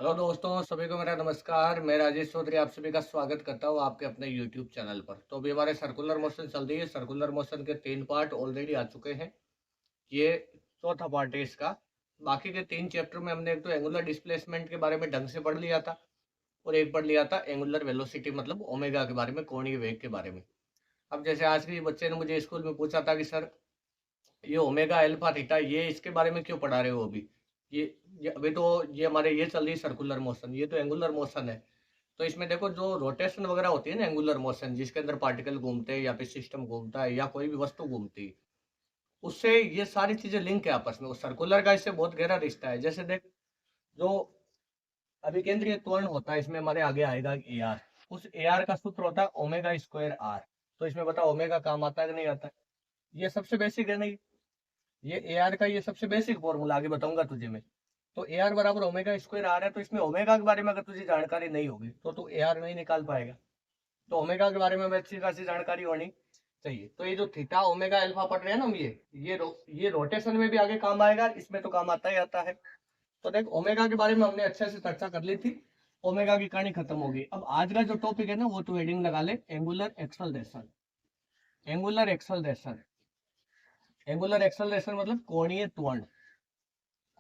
Hello दोस्तों, सभी को मेरा नमस्कार। मैं राजेश चौधरी आप सभी का स्वागत करता हूँ आपके अपने यूट्यूब चैनल पर। तो अभी हमारे सर्कुलर मोशन चल रही है। सर्कुलर मोशन के 3 पार्ट ऑलरेडी आ चुके हैं। ये चौथा पार्ट है इसका। बाकी के 3 चैप्टर में हमने एक तो एंगुलर डिस्प्लेसमेंट के बारे में ढंग से पढ़ लिया था और एक पढ़ लिया था एंगुलर वेलोसिटी मतलब ओमेगा के बारे में, कोणीय वेग के बारे में। अब जैसे आज के बच्चे ने मुझे स्कूल में पूछा था कि सर ये ओमेगा अल्फा थीटा ये इसके बारे में क्यों पढ़ा रहे हो अभी? ये अभी तो ये हमारे ये चल रही है सर्कुलर मोशन, ये तो एंगुलर मोशन है। तो इसमें देखो जो रोटेशन वगैरह होती है ना, एंगुलर मोशन जिसके अंदर पार्टिकल घूमते हैं या फिर सिस्टम घूमता है या कोई भी वस्तु घूमती है, उससे ये सारी चीजें लिंक है आपस में। वो सर्कुलर का इससे बहुत गहरा रिश्ता है। जैसे देख, जो अभिकेंद्रीय त्वरण होता है इसमें हमारे आगे आएगा ए आर। उस ए आर का सूत्र होता है ओमेगा स्क्वायर आर। तो इसमें बता ओमेगा काम आता है कि नहीं आता है? ये सबसे बेसिक है नहीं? ये ए आर का ये सबसे बेसिक फॉर्मूला आगे बताऊंगा तुझे मैं। तो ए आर बराबर ओमेगा स्क्वायर आर है। तो इसमें ओमेगा के बारे में अगर तुझे जानकारी नहीं होगी तो तू ए आर नहीं निकाल पाएगा। तो ओमेगा के बारे में हमें अच्छी खासी जानकारी होनी चाहिए। तो ये जो थीटा ओमेगा अल्फा पढ़ रहे हैं ना हम, ये रोटेशन में भी आगे काम आएगा, इसमें तो काम आता ही आता है। तो देख, ओमेगा के बारे में हमने अच्छे से चर्चा कर ली थी। ओमेगा की कहानी खत्म होगी। अब आज का जो टॉपिक है ना वो तो हेडिंग लगा ले, angular acceleration. Angular acceleration, angular acceleration मतलब कोणीय त्वरण।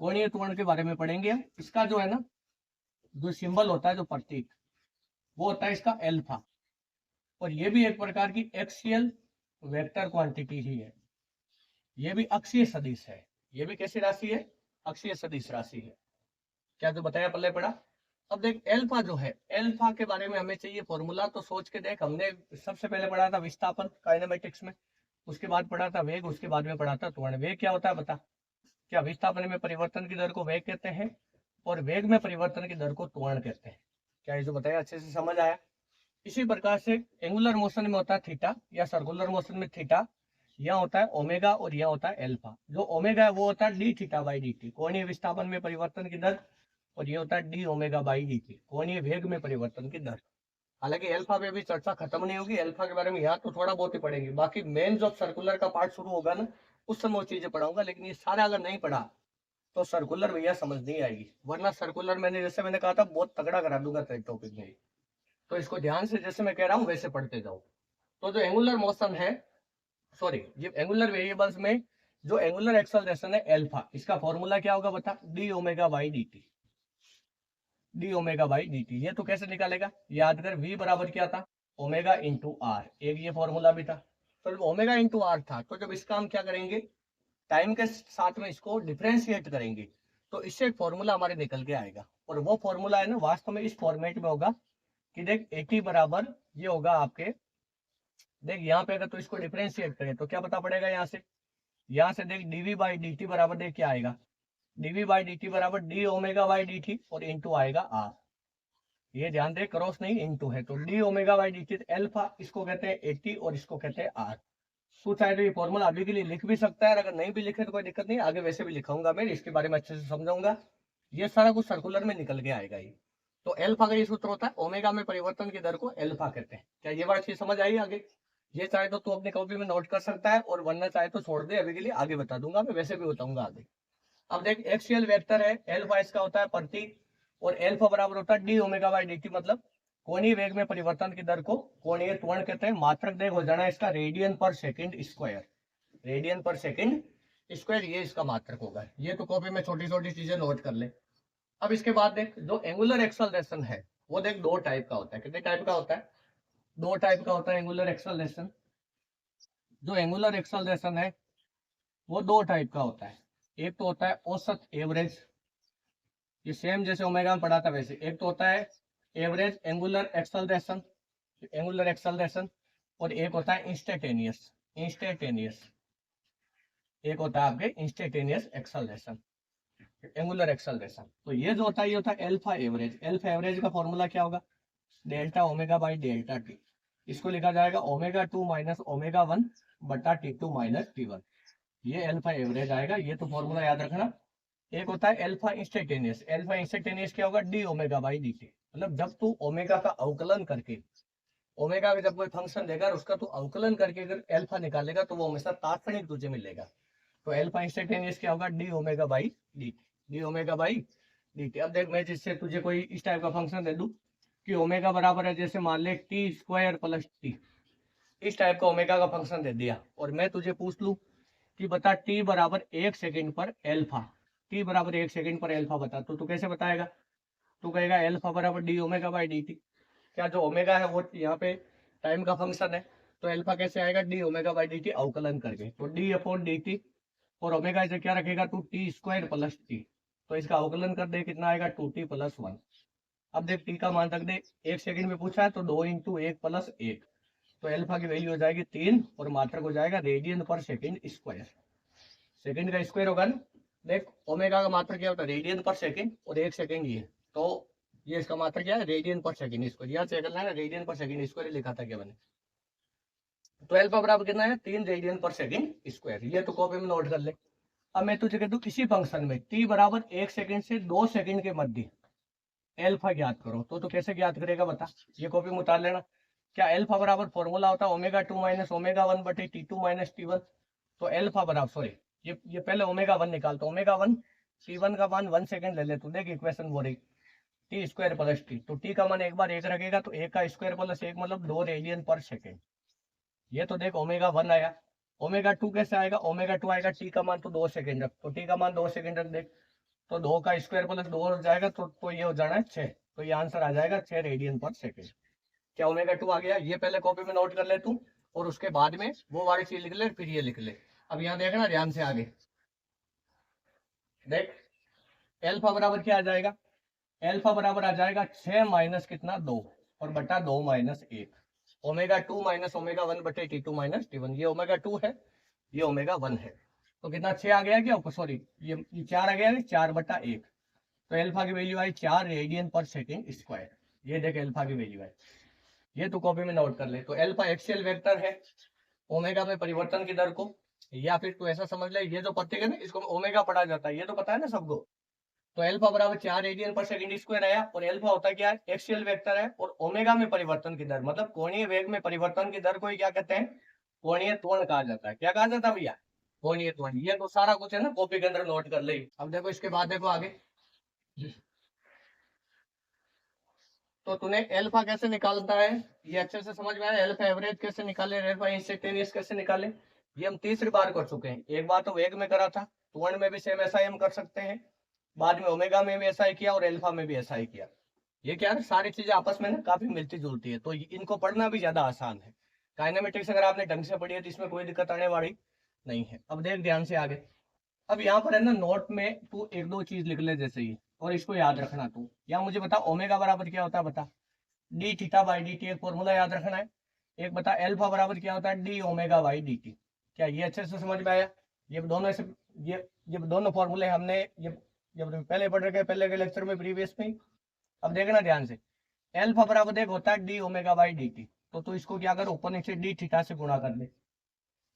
कोणीय त्वरण के बारे में पढ़ेंगे हम। इसका जो है ना, जो सिंबल होता है, जो प्रतीक, वो होता है इसका एल्फा। और ये भी एक प्रकार की एक्सियल वेक्टर क्वांटिटी ही है। ये भी अक्षीय सदिश है। ये भी कैसी राशि है? अक्षीय सदिश राशि है। क्या जो बताया पल्ले पड़ा? अब देख, एल्फा जो है, एल्फा के बारे में हमें चाहिए फॉर्मूला। तो सोच के देख, हमने सबसे पहले पढ़ा था विस्थापन काइनेमेटिक्स में, उसके बाद पढ़ा था वेग, उसके बाद में पढ़ा था त्वरण। वेग क्या होता है बता? क्या विस्थापन में परिवर्तन की दर को वेग कहते हैं और वेग में परिवर्तन की दर को त्वरण कहते हैं। क्या ये जो बताया अच्छे से समझ आया? इसी प्रकार से एंगुलर मोशन में होता है थीटा, या सर्कुलर मोशन में थीटा, यहाँ होता है ओमेगा और यहाँ होता है एल्फा। जो ओमेगा है वो होता है D theta by D T, कोणीय विस्थापन में परिवर्तन की दर। और ये होता है D omega by D T, कोणीय वेग में परिवर्तन की दर। हालांकि एल्फा पे भी चर्चा खत्म नहीं होगी। एल्फा के बारे में यहाँ तो थोड़ा बहुत ही पढ़ेंगे। बाकी मेन जब सर्कुलर का पार्ट शुरू होगा ना, उस समय वो चीजें पढ़ाऊंगा। लेकिन ये सारा अगर नहीं पढ़ा तो सर्कुलर भैया समझ नहीं आएगी। वरना सर्कुलर मैंने, जैसे मैंने कहा था, बहुत तगड़ा करा दूंगा तेरे टॉपिक में। तो इसको ध्यान से, जैसे मैं कह रहा हूँ वैसे पढ़ते जाओ। तो जो एंगुलर मोशन है, सॉरी, ये एंगुलर वेरिएबल्स में जो एंगुलर एक्सेलरेशन है एल्फा, इसका फॉर्मूला क्या होगा बता? D omega by D T. D omega by D T. ये तो कैसे निकालेगा? याद कर, वी बराबर क्या था? Omega into R. एक ये फॉर्मूला भी था। तो जब ओमेगा इंटू आर था, तो जब इसका हम क्या करेंगे, टाइम के साथ में इसको डिफ्रेंशिएट करेंगे, तो इससे एक फॉर्मूला हमारे निकल के आएगा। और वो फॉर्मूला है ना, वास्तव में इस फॉर्मेट में होगा कि देख, एटी बराबर ये होगा आपके, देख यहाँ पे अगर तो इसको डिफ्रेंशिएट करें तो क्या पता पड़ेगा यहाँ से? यहाँ से देख, डीवी बाई डी टी बराबर देख क्या आएगा? डीवी बाई डी टी बराबर D omega by D T और इंटू आएगा आर। ये ध्यान दे, क्रॉस नहीं इंटू है। तो D omega by D T alpha, इसको कहते हैं एटी और इसको कहते हैं आर। तू चाहे तो ये फॉर्मूला अभी के लिए लिख भी सकता है। अगर नहीं भी लिखे तो कोई दिक्कत नहीं, आगे वैसे भी लिखाऊंगा मैं, इसके बारे में अच्छे से समझाऊंगा। ये सारा कुछ सर्कुलर में निकल के आएगा ये। तो एल्फा का ये सूत्र होता है, ओमेगा में परिवर्तन की दर को एल्फा कहते हैं। क्या ये बात चीज समझ आई आगे? ये चाहे तो तू अपनी कॉपी में नोट कर सकता है, और वरना चाहे तो छोड़ दे, अभी के लिए आगे बता दूंगा मैं, वैसे भी बताऊंगा आगे। अब देख, एक्सियल वेक्टर है, एल्फा इसका होता है प्रतीक, और एल्फा बराबर होता है D omega by D T, मतलब कोणीय वेग में परिवर्तन की दर को कोणीय त्वरण कहते हैं। मात्रक देख हो जाना इसका रेडियन पर सेकंड स्क्वायर। रेडियन पर सेकंड स्क्वायर, ये इसका मात्रक होगा। ये तो कॉपी में छोटी छोटी चीजें नोट कर ले। अब इसके बाद देख, जो एंगुलर एक्सेलरेशन है वो देख दो टाइप का होता है। कितने टाइप का होता है? दो टाइप का होता है एंगुलर एक्सेलरेशन। जो एंगुलर एक्सेलरेशन है वो दो टाइप का होता है। एक तो होता है औसत, एवरेज, ये सेम जैसे ओमेगा में पढ़ा था वैसे। एक तो होता है average angular acceleration, angular acceleration. और एक होता है इंस्टेंटेनियस, इंस्टेंटेनियस। एक होता है आपके इंस्टेंटेनियस एक्सेलरेशन, एंगुलर एक्सेलरेशन। तो ये जो होता है ये होता है एल्फा एवरेज। एल्फा एवरेज का फॉर्मूला क्या होगा? Delta omega by delta T. इसको लिखा जाएगा omega two minus omega one बटा T two minus T one. ये एल्फा एवरेज आएगा। ये तो फॉर्मूला याद रखना। एक होता है एल्फा इंस्टेंटेनियस। एल्फा इंस्टेंटेनियस क्या होगा? D omega by D T. मतलब जब तू ओमेगा का अवकलन करके, ओमेगा का जब कोई फंक्शन देगा और उसका तू अवकलन करके अगर एल्फा निकालेगा तो वो हमेशा तात्क्षणिक तुझे मिलेगा। तो एल्फा इंस्टेंटेनियस क्या होगा? D omega by D T. D omega by D T. अब देख मैं जिससे तुझे कोई इस टाइप का फंक्शन दे दूं कि ओमेगा बराबर है, जैसे मान ले टी स्क्वायर प्लस टी, इस टाइप का ओमेगा का फंक्शन दे दिया, और मैं तुझे पूछ लूं कि बता टी बराबर 1 सेकंड पर एल्फा, टी बराबर 1 सेकंड पर एल्फा बता, तो तू कैसे बताएगा? तू कहेगा एल्फा बराबर D omega by D T. क्या जो ओमेगा है वो यहाँ पे टाइम का फंक्शन है, तो एल्फा कैसे आएगा? D omega by D T अवकलन करके, तो डी अपॉन डी टी, और ओमेगा इसे क्या रखेगा तू? टी स्क्वायर प्लस टी, तो इसका अवकलन कर दे, कितना आएगा? 2t+1। अब देख टी का मान रख दे, 1 सेकंड में पूछा है तो 2 × 1 + 1, तो एल्फा की वैल्यू हो जाएगी 3, और मात्रक हो जाएगा रेडियन पर सेकंड स्क्वायर। सेकंड का स्क्वायर होगा ना। देख ओमेगा का मात्रक क्या होता है? रेडियन पर सेकंड, और 1 सेकंड ये, तो ये इसका मात्रक क्या है? रेडियन पर सेकंड स्क्वायर। याद चेक करना है ना, रेडियन पर सेकंड स्क्वायर लिखा था क्या मैंने? तो एल्फा बराबर कितना है? 3 रेडियन पर सेकंड स्क्वायर। ये तो कॉपी में नोट कर ले। अब मैं तुझे कह दूं किसी फंक्शन में टी बराबर 1 सेकंड से 2 सेकंड के मध्य एल्फा ज्ञात करो, तो कैसे ज्ञात करेगा बता? ये कॉपी में उतार लेना। क्या एल्फा बराबर फॉर्मूला होता है ओमेगा 2 माइनस ओमेगा 1 बटे T2 माइनस T1। तो एल्फा बराबर, सॉरी, ये पहले ओमेगा 1 निकाल, तो ओमेगा 1 T1 का मान 1 सेकंड ले ले तू, देख इक्वेशन वो रही टी स्क्वायर प्लस टी, तो टी का मान एक बार 1 रखेगा, तो 1 का स्क्वायर प्लस 1 मतलब 2 रेडियन पर सेकंड। ये तो देख ओमेगा 1 आया। ओमेगा 2 कैसे आएगा? ओमेगा 2 आएगा टी का मान तो 2 सेकंड रख, तो टी का मान 2 सेकंड रख देख, तो 2 का स्क्वायर प्लस 2 हो जाएगा, तो ये हो जाना है 6, तो ये आंसर आ जाएगा 6 रेडियन पर सेकंड। क्या ओमेगा 2 आ गया? ये पहले कॉपी में नोट कर ले तू, और उसके बाद में वो वाली चीज लिख ले, फिर ये लिख ले। अब यहाँ देखना ध्यान से आगे, देख एल्फा बराबर क्या आ जाएगा? एल्फा बराबर आ जाएगा 6 माइनस कितना? 2, और बटा 2 माइनस 1, ओमेगा 2 माइनस ओमेगा 1 बटे T2 माइनस T1। ये ओमेगा 2 है, ये ओमेगा 1 है, तो कितना 6 आ गया क्या? सॉरी, ये 4 आ गया, 4/1, तो एल्फा की वैल्यू आई 4 रेडियन पर सेकंड स्क्वायर। ये देख एल्फा की वैल्यू है, ये तो कॉपी में नोट कर ले। तो एल्फा एक्सियल वेक्टर है ओमेगा में परिवर्तन की दर को, या फिर तू ऐसा समझ ले, ये जो प्रतीक है ना इसको ओमेगा पढ़ा जाता है, ये तो पता है ना सबको। तो एल्फा बराबर 4 रेडियन पर सेकंड स्क्वायर आया, और एल्फा होता है क्या है? एक्सियल वेक्टर है, और ओमेगा में परिवर्तन की दर, मतलब कोणीय वेग में परिवर्तन की दर को ही क्या कहते हैं? कोणीय त्वरण कहा जाता है। क्या कहा जाता है भैया? कोणीय त्वरण। ये तो सारा कुछ है ना कॉपी के अंदर नोट कर ले। अब देखो इसके बाद देखो आगे, तो तूने एल्फा कैसे निकालता है ये अच्छे से समझ में आया? एल्फा एवरेज कैसे निकाले, एल्फा इंस्टेंटेनियस कैसे निकाले, ये हम तीसरी बार कर चुके हैं। एक बार तो वेग में करा था, त्वरण में भी सेम ऐसा ही हम कर सकते हैं, बाद में ओमेगा में भी ऐसा ही किया, और एल्फा में भी ऐसा ही किया। ये क्या है, सारी चीजें आपस में ना काफी मिलती जुलती है, तो इनको पढ़ना भी ज्यादा आसान है। काइनेमेटिक्स अगर आपने ढंग से पढ़ी है तो इसमें कोई दिक्कत आने वाली नहीं है। अब देख ध्यान से आगे, अब यहाँ पर है ना नोट में तू एक दो चीज लिख ले जैसे ही, और इसको याद रखना। तू यहाँ मुझे बता ओमेगा बराबर क्या होता है, बता। D theta by D T, एक फॉर्मूला याद रखना है। एक बता एल्फा बराबर क्या होता है? D omega by D T. क्या ये अच्छे से समझ में आया? ये दोनों से ये दोनों फॉर्मूले हमने ये जब पहले पढ़ रखे, पहले के लेक्चर में, प्रीवियस में। अब देखना ध्यान से, एल्फा बराबर देख होता है D omega by D T, तो तू इसको क्या कर, ऊपर नीचे डी थीटा से गुणा कर दे,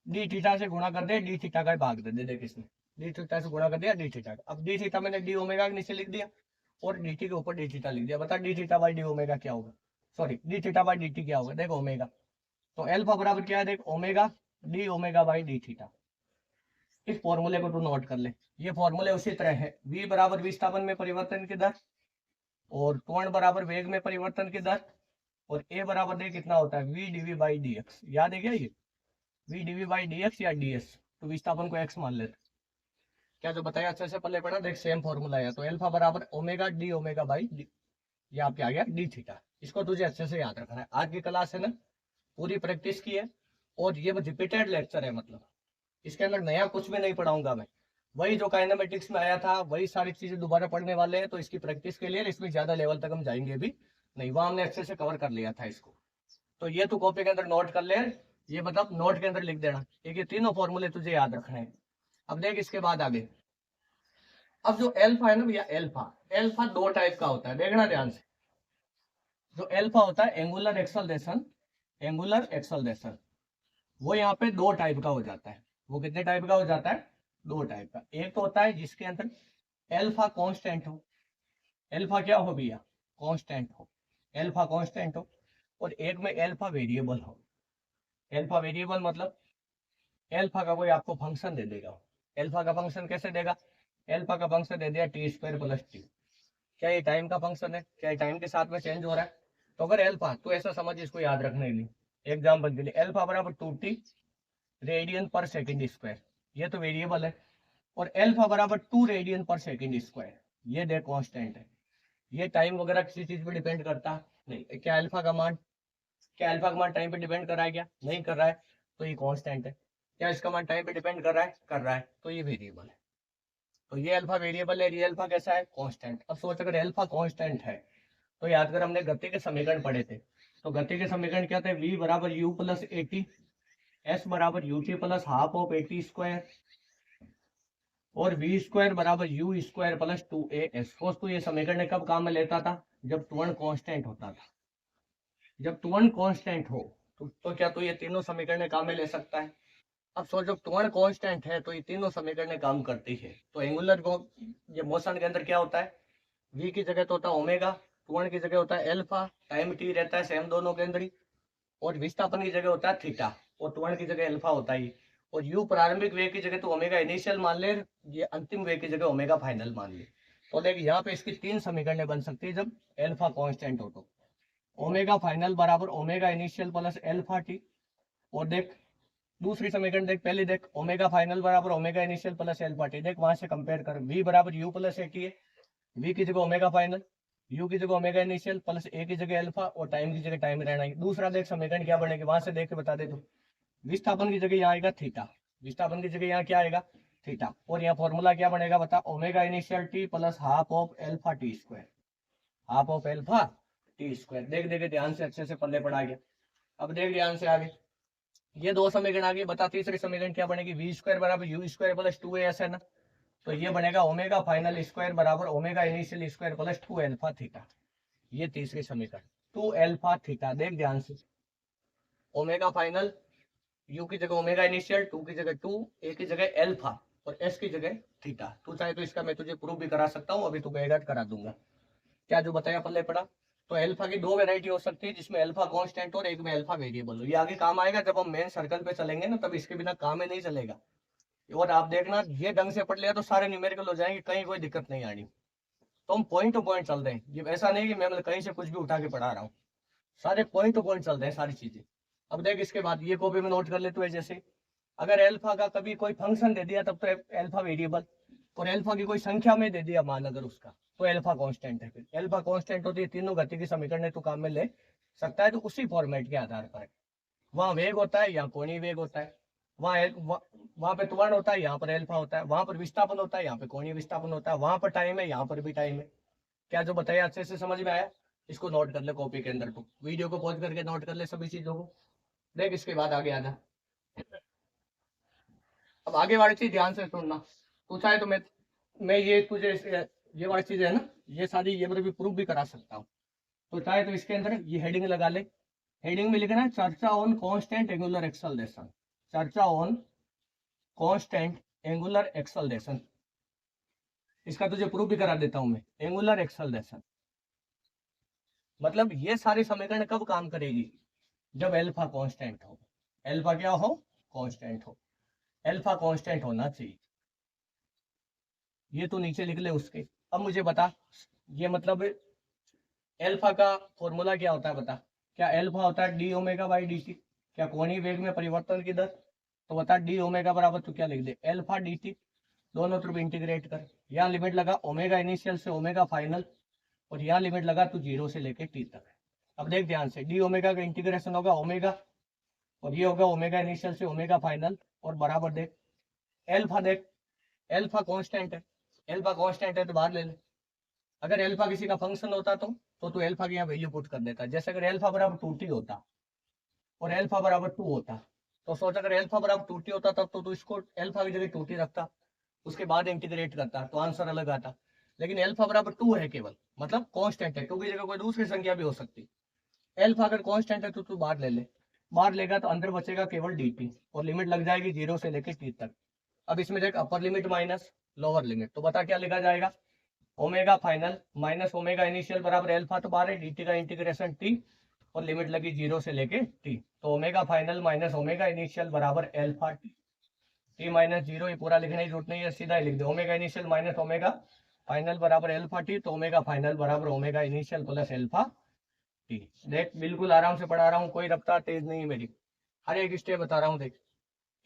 डी थीटा से गुणा कर दे, डी थीटा का भाग दे दे, देख इसमें डी थीटा से गुणा कर दिया डी थीटा। अब डी थीटा मैंने डी ओमेगा के नीचे लिख दिया, और डी टी के ऊपर डी थीटा लिख दिया। बता D theta by D omega क्या होगा? Sorry, D theta by D T क्या होगा? देखो ओमेगा, तो एल्फा बराबर क्या है? देख omega D omega by D theta. इस फॉर्मूले को तू नोट कर ले। ये फॉर्मूले उसी तरह है, v बराबर विस्थापन में परिवर्तन की दर, और त्वरण बराबर वेग में परिवर्तन की दर, और a बराबर देख कितना होता है? v dv by dx। याद है क्या ये? v dv बाई dx या ds, तो विस्थापन को x मान लेते। क्या जो बताया अच्छे से पहले पढ़ा, देख सेम फॉर्मूला है। तो एल्फा बराबर omega D omega by D, ये आपके आ गया डी थीटा। इसको तुझे अच्छे से याद रखना है। आज की क्लास है ना पूरी प्रैक्टिस की है, और ये रिपीटेड लेक्चर है, मतलब इसके अंदर नया कुछ भी नहीं पढ़ाऊंगा मैं। वही जो काइनेमेटिक्स में आया था वही सारी चीजें दोबारा पढ़ने वाले हैं, तो इसकी प्रैक्टिस के लिए इसमें ज्यादा लेवल तक हम जाएंगे भी नहीं, वहां हमने अच्छे से कवर कर लिया था इसको। तो ये तू कॉपी के अंदर नोट कर ले, ये मतलब नोट के अंदर लिख देना, ये तीनों फॉर्मूले तुझे याद रखने हैं। अब देख इसके बाद आगे, अब जो एल्फा है ना भैया, एल्फा दो टाइप का होता है, देखना ध्यान से। जो एल्फा होता है एंगुलर एक्सेलरेशन, एंगुलर एक्सेलरेशन, वो यहाँ पे दो टाइप का हो जाता है। वो कितने टाइप का हो जाता है? दो टाइप का। एक तो होता है जिसके अंदर एल्फा कांस्टेंट हो, एल्फा क्या हो भैया? कांस्टेंट हो, एल्फा कांस्टेंट हो, और एक में एल्फा वेरिएबल हो। एल्फा वेरिएबल मतलब एल्फा का कोई आपको फंक्शन दे देगा। एल्फा का फंक्शन कैसे देगा? एल्फा का फंक्शन दे दिया टी स्क्वायर प्लस टी, क्या ये टाइम का फंक्शन है? क्या ये टाइम के साथ में चेंज हो रहा है? तो अगर एल्फा, तो ऐसा समझ, इसको याद रखने के लिए एग्जाम्पल के लिए एल्फा बराबर 2t रेडियन पर सेकेंड स्क्वायर, ये तो वेरिएबल है, और एल्फा बराबर 2 रेडियन पर सेकेंड स्क्वायर, ये देख कांस्टेंट है। ये टाइम वगैरह किसी चीज पे डिपेंड करता नहीं। क्या एल्फा का मान, क्या एल्फा का मान टाइम पे डिपेंड कर रहा है? क्या नहीं कर रहा है, तो ये कांस्टेंट है। क्या इसका मान टाइम पे डिपेंड कर रहा है? कर रहा है, तो ये वेरिएबल है। तो ये अल्फा वेरिएबल है, ये अल्फा कैसा है? कांस्टेंट। अब सोच, अगर अल्फा कांस्टेंट है तो याद कर, हमने गति के समीकरण पढ़े थे। तो गति के समीकरण क्या थे? v बराबर u प्लस एटी, s बराबर ut plus half of eighty square, और v स्क्वायर बराबर u स्क्वायर प्लस 2as। तो ये समीकरण कब काम में लेता था? जब त्वरण कांस्टेंट होता था। जब त्वरण कांस्टेंट हो तो क्या तो ये तीनों समीकरण काम में ले सकता है? अब सोचो, त्वरण कांस्टेंट है तो ये तीनों समीकरण काम करती है। तो एंगुलर ये मोशन के अंदर क्या होता है? v की जगह तो होता है ओमेगा, त्वरण की जगह होता है एल्फा, टाइम t रहता है सेम दोनों के अंदर ही, और विस्थापन की जगह होता है थीटा, और त्वरण की जगह एल्फा होता है। और u प्रारंभिक वेग की जगह तो ओमेगा इनिशियल मान ले, ये अंतिम वेग की जगह ओमेगा फाइनल मान ले। तो देख, यहाँ पे इसकी तीन समीकरण बन सकती है जब एल्फा कांस्टेंट हो तो। ओमेगा फाइनल बराबर omega initial plus alpha T, और देख दूसरी समीकरण देख, पहले देख ओमेगा फाइनल बराबर omega initial plus alpha T, देख वहां से कंपेयर कर, v बराबर u प्लस ए टी है, v की जगह ओमेगा फाइनल, u की जगह ओमेगा इनिशियल प्लस a की जगह अल्फा, और टाइम की जगह टाइम रहना है। दूसरा देख समीकरण क्या बनेगा, वहां से देख के बता दे। तो विस्थापन की जगह यहाँ आएगा थीटा, विस्थापन की जगह यहाँ क्या आएगा? थीटा, और यहाँ फॉर्मूला क्या बनेगा बता? Omega initial T plus half of alpha T square, half of alpha T square. देख देखे ध्यान से, अच्छे से पल्ले पड़ा गया। अब देख ध्यान से आगे, ये दो समीकरण आगे, बता तीसरी समीकरण क्या बनेगी? वी स्क्वायर बराबर यू स्क्वायर प्लस 2as है ना, तो ये बनेगा ओमेगा फाइनल स्क्वायर बराबर omega initial square plus 2 alpha theta. ये तीसरी समीकरण 2 एल्फा थीटा। देख ध्यान से, ओमेगा फाइनल, यू की जगह ओमेगा इनिशियल, 2 की जगह 2, ए की जगह एल्फा, और एस की जगह थीटा। तू चाहे तो इसका मैं तुझे प्रूफ भी करा सकता हूँ, अभी तू कहेगा करा दूंगा। क्या जो बताया पल्ले पड़ा? तो अल्फा की दो वेरायटी हो सकती है, जिसमें अल्फा कांस्टेंट और एक में अल्फा वेरिएबल हो। ये आगे काम आएगा जब हम मेन सर्कल पे चलेंगे ना, तब इसके बिना काम ही नहीं चलेगा। और आप देखना, ये ढंग से पढ़ लिया तो सारे न्यूमेरिकल हो जाएंगे, कहीं कोई दिक्कत नहीं आनी। तो हम पॉइंट टू पॉइंट चल रहे हैं, ये ऐसा नहीं कि मैं मतलब कहीं से कुछ भी उठा के पढ़ा रहा हूँ, सारे पॉइंट टू पॉइंट चल रहे हैं सारी चीजें। अब देख, इसके बाद ये कॉपी में नोट कर ले तो, जैसे अगर एल्फा का कभी कोई फंक्शन दे दिया तब तो एल्फा वेरिएबल, और एल्फा की कोई संख्या में दे दिया मान अगर उसका, तो एल्फा कांस्टेंट है। फिर एल्फा कांस्टेंट होती है, तीनों गति की समीकरण तो काम में ले सकता है। तो उसी फॉर्मेट के आधार पर वहां वेग होता है, यहाँ कोणीय वेग होता है, वहां पे त्वरण होता है, यहाँ पर एल्फा होता है, वहां पर विस्थापन होता है, यहाँ पे कोणीय विस्थापन होता है, वहां पर टाइम है, यहाँ पर भी टाइम है। क्या जो बताया अच्छे से समझ में आया? इसको नोट कर ले कॉपी के अंदर, तो वीडियो को पॉज करके नोट कर ले सभी चीजों को। देख इसके बाद आगे आना, अब आगे वाली चीज ध्यान से सुनना। तू चाहे तो मैं ये तुझे ये वाली चीज है ना, ये सारी ये भी प्रूफ भी करा सकता हूँ। तो चाहे तो इसके अंदर ये हेडिंग लगा ले, हेडिंग में लिखना है चर्चा ऑन कांस्टेंट एंगुलर एक्सेलरेशन, चर्चा ऑन कांस्टेंट एंगुलर एक्सेलरेशन। इसका तुझे प्रूफ भी करा देता हूं मैं। एंगुलर एक्सेलरेशन मतलब ये सारी समीकरण कब काम करेगी? जब एल्फा कांस्टेंट हो। एल्फा क्या हो? कांस्टेंट हो। एल्फा कांस्टेंट होना चाहिए। ये तो नीचे लिख ले उसके। अब मुझे बता, ये मतलब एल्फा का फॉर्मूला क्या होता है बता? क्या एल्फा होता है D omega by D T. क्या कोणीय वेग में परिवर्तन की दर? तो बता डी ओमेगा बराबर तो क्या लिख दे? Alpha D T. दोनों तरफ इंटीग्रेट कर, यहाँ लिमिट लगा ओमेगा इनिशियल से ओमेगा फाइनल, और यहाँ लिमिट लगा तो 0 से लेके टी तक। अब देख ध्यान से, डी ओमेगा का इंटीग्रेशन होगा ओमेगा, और ये होगा ओमेगा इनिशियल से ओमेगा फाइनल, और बराबर देख एल्फा, देख एल्फा कांस्टेंट है, एल्फा कांस्टेंट है तो बाहर ले ले। अगर एल्फा किसी का फंक्शन होता तो तू एल्फा की यहाँ वैल्यू पुट कर देता। जैसे अगर एल्फा बराबर 2t होता और एल्फा बराबर 2 होता, तो सोच अगर एल्फा बराबर 2t होता तब तो तू इसको एल्फा की जगह 2t रखता, उसके बाद इंटीग्रेट करता तो आंसर अलग आता। लेकिन एल्फा बराबर 2 है केवल, मतलब कांस्टेंट है, 2 की जगह कोई दूसरी संख्या भी हो सकती। एल्फा अगर कांस्टेंट है तो तू बाहर ले ले, बाहर लेगा तो अंदर बचेगा केवल dt, और लिमिट लग जाएगी 0 से लेके t तक। अब इसमें देख upper limit minus lower limit, तो बता क्या लिखा जाएगा? Omega final minus omega initial बराबर एल्फा, तो बाहर है dt का इंटीग्रेशन t, और लिमिट लगी 0 से लेके t, तो omega final minus omega initial बराबर एल्फा t माइनस 0। ये पूरा लिखने की जरूरत नहीं है, सीधा ही लिख दे omega initial minus omega final बराबर अल्फा टी, तो ओमेगा फाइनल बराबर omega initial plus alpha T. देख बिल्कुल आराम से पढ़ा रहा हूँ, कोई रफ्तार तेज नहीं है मेरी, हर एक स्टेप बता रहा हूँ। देख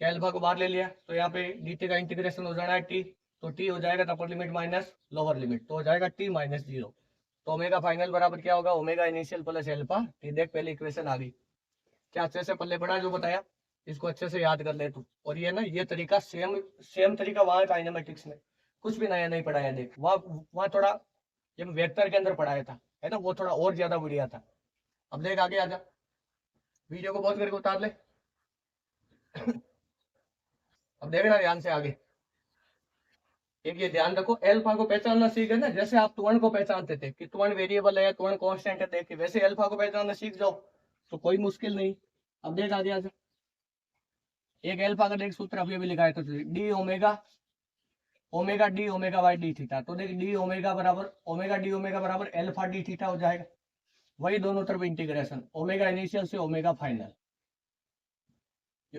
क्या अल्फा को बाहर ले लिया तो यहाँ पे dt का इंटीग्रेशन हो जाना है टी, तो टी हो जाएगा upper limit minus lower limit, तो हो जाएगा टी माइनस 0। तो ओमेगा फाइनल बराबर क्या होगा, omega initial plus alpha T. देख पहले इक्वेशन आ गई, क्या अच्छे से पल्ले पड़ा जो बताया, इसको अच्छे से याद कर ले तू। और ये ना ये तरीका सेम तरीका वहां काइनेमेटिक्स में कुछ भी नया नहीं पढ़ाया। देख वहाँ थोड़ा जब वेक्टर के अंदर पढ़ाया था है ना, वो थोड़ा और ज्यादा बढ़िया था। अब देख आगे आजा, वीडियो को पॉज करके उतार ले। अब देखना ध्यान से आगे, एक ये ध्यान रखो, अल्फा को पहचानना सीखे ना, जैसे आप त्वरण को पहचानते थे कि त्वरण वेरिएबल है, त्वरण कांस्टेंट है, देख के वैसे अल्फा को पहचानना सीख जाओ तो कोई मुश्किल नहीं। अब देख आगे आजा, एक अल्फा का देख सूत्र अभी अभी लिखा है, तो D omega omega D omega by D theta, तो देख डी ओमेगा बराबर अल्फा डी थीटा हो जाएगा। वही दोनों तरफ इंटीग्रेशन, ओमेगा इनिशियल से ओमेगा फाइनल,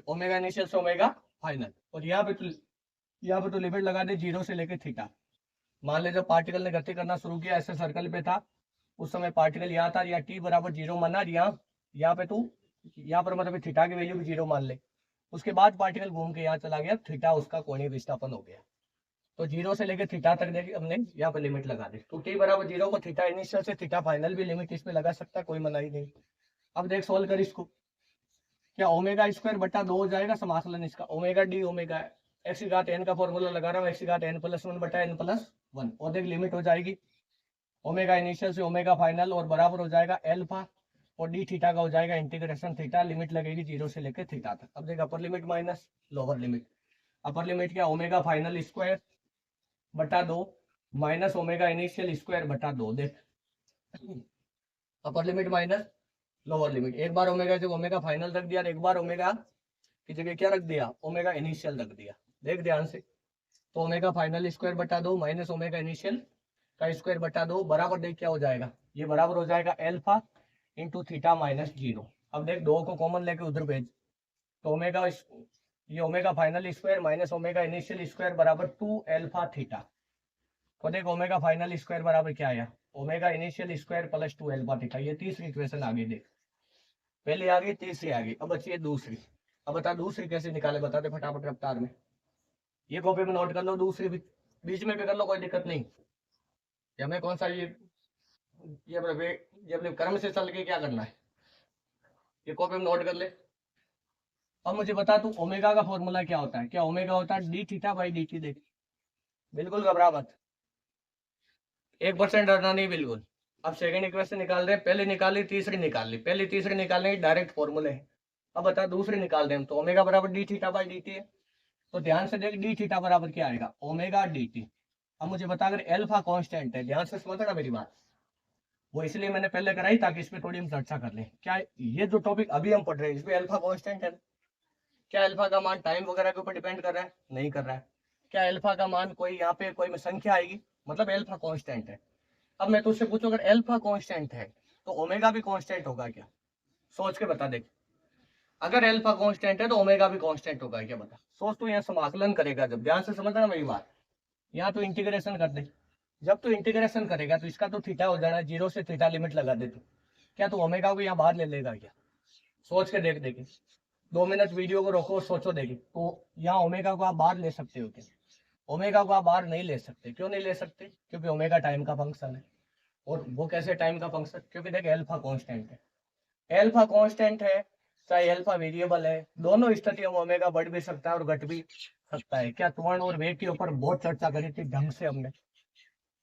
ओमेगा इनिशियल से ओमेगा फाइनल। और यहाँ पे तो लिमिट लगा दे 0 से लेके थीटा। मान ले जब पार्टिकल ने गति करना शुरू किया, ऐसे सर्कल पे था, उस समय पार्टिकल यहाँ था, यहाँ टी बराबर 0 माना, यहाँ पे तू यहाँ पर मतलब थीटा की वैल्यू भी 0 मान ले। उसके बाद पार्टिकल घूम के यहाँ चला गया, थीटा उसका कोणीय विस्थापन हो गया। तो 0 से लेकर थीटा तक देखिए हमने यहाँ पे लिमिट लगा दी, तो टी बराबर 0 को थीटा इनिशियल से थीटा फाइनल भी लिमिट इसमें लगा सकता है, कोई मनाही नहीं। अब देख सोल्व कर इसको, क्या ओमेगा स्क्वायर बटा 2 हो जाएगा समाकलन इसका, ओमेगा डी ओमेगा एक्स की घात एन का फॉर्मूला लगा रहा हूँ, एक्स की घात एन प्लस 1 बटा एन प्लस 1। और देख लिमिट हो जाएगी ओमेगा इनिशियल से ओमेगा फाइनल और बराबर हो जाएगा एल्फा, और डी थीटा का हो जाएगा इंटीग्रेशन थीटा, लिमिट लगेगी 0 से लेकर थीटा तक। अब देख upper limit minus lower limit, upper limit क्या ओमेगा फाइनल स्क्वायर बटा 2 माइनस ओमेगा इनिशियल स्क्वायर बटा 2। देख upper limit minus lower limit, एक बार ओमेगा जब ओमेगा फाइनल रख दिया, एक बार ओमेगा की जगह क्या रख दिया, ओमेगा इनिशियल रख दिया। देख ध्यान से, तो ओमेगा फाइनल स्क्वायर बटा 2 माइनस ओमेगा इनिशियल का स्क्वायर बटा 2 बराबर देख क्या हो जाएगा, ये बराबर हो जाएगा एल्फा इंटू थीटा माइनस 0। अब देख 2 को कॉमन लेके उधर भेज, तो ओमेगा ये omega final square minus omega initial square बराबर 2 एल्फा थीटा। तो देख ओमेगा फाइनल स्क्वायर बराबर क्या आया, omega initial square plus 2 alpha theta. ये तीसरी इक्वेशन आ गई, देख पहले आ गई, तीसरी आ गई, अब बची है दूसरी। अब बता दूसरी कैसे निकाले, बता दे फटाफट रफ्तार में। ये कॉपी में नोट कर लो, दूसरी भी बीच में भी कर लो, कोई दिक्कत नहीं। या मैं कौन सा ये अपने कर्म से चल के क्या करना है, ये कॉपी में नोट कर ले। अब मुझे बता तू ओमेगा का फॉर्मूला क्या होता है, क्या ओमेगा होता है D theta by D T. देख बिल्कुल घबरा मत, 1% डरना नहीं बिल्कुल। अब सेकंड इक्वेशन निकाल रहे, पहले निकाली तीसरी निकाल ली, पहले तीसरी निकालने की डायरेक्ट फॉर्मूले है। अब बता दूसरी निकाल रहे हम, तो ओमेगा बराबर D theta by D T है, तो ध्यान से देख डी थीटा बराबर क्या आएगा, ओमेगा डी टी। अब मुझे बता अगर एल्फा कांस्टेंट है, ध्यान से समझना मेरी बात, वो इसलिए मैंने पहले कराई ताकि इस पे थोड़ी हम चर्चा कर लें। क्या ये जो टॉपिक अभी हम पढ़ रहे हैं इसमें एल्फा कांस्टेंट है, क्या अल्फा का मान टाइम वगैरह के ऊपर डिपेंड कर रहा है, नहीं कर रहा है। क्या अल्फा का मान कोई यहाँ पे कोई संख्या आएगी, मतलब अल्फा कांस्टेंट है। अब मैं तुझसे पूछूं अगर अल्फा कांस्टेंट है तो ओमेगा भी कांस्टेंट होगा क्या, सोच के बता। देख अगर अल्फा कांस्टेंट है तो ओमेगा भी कांस्टेंट होगा क्या, बता सोच। तो यहाँ समाकलन करेगा जब, ध्यान से समझना मेरी बात, यहाँ तो इंटीग्रेशन कर दे, जब तू इंटीग्रेशन करेगा तो इसका तो थीटा हो जाना, 0 से थीटा लिमिट लगा दे तू, क्या तू ओमेगा को यहाँ बाहर ले लेगा क्या, सोच के देख। देखिए 2 मिनट वीडियो को रोको, सोचो देखिए, तो यहाँ ओमेगा को आप बाहर ले सकते हो क्या, ओमेगा को आप बाहर नहीं ले सकते। क्यों नहीं ले सकते, क्योंकि ओमेगा टाइम का फंक्शन है। और वो कैसे टाइम का फंक्शन, क्योंकि देख अल्फा कांस्टेंट है, अल्फा कांस्टेंट है चाहे अल्फा वेरिएबल है, दोनों स्थितियों में ओमेगा बढ़ भी सकता है और घट भी सकता है। क्या त्वरण और वेग के ऊपर बहुत चर्चा करी थी ढंग से हमने,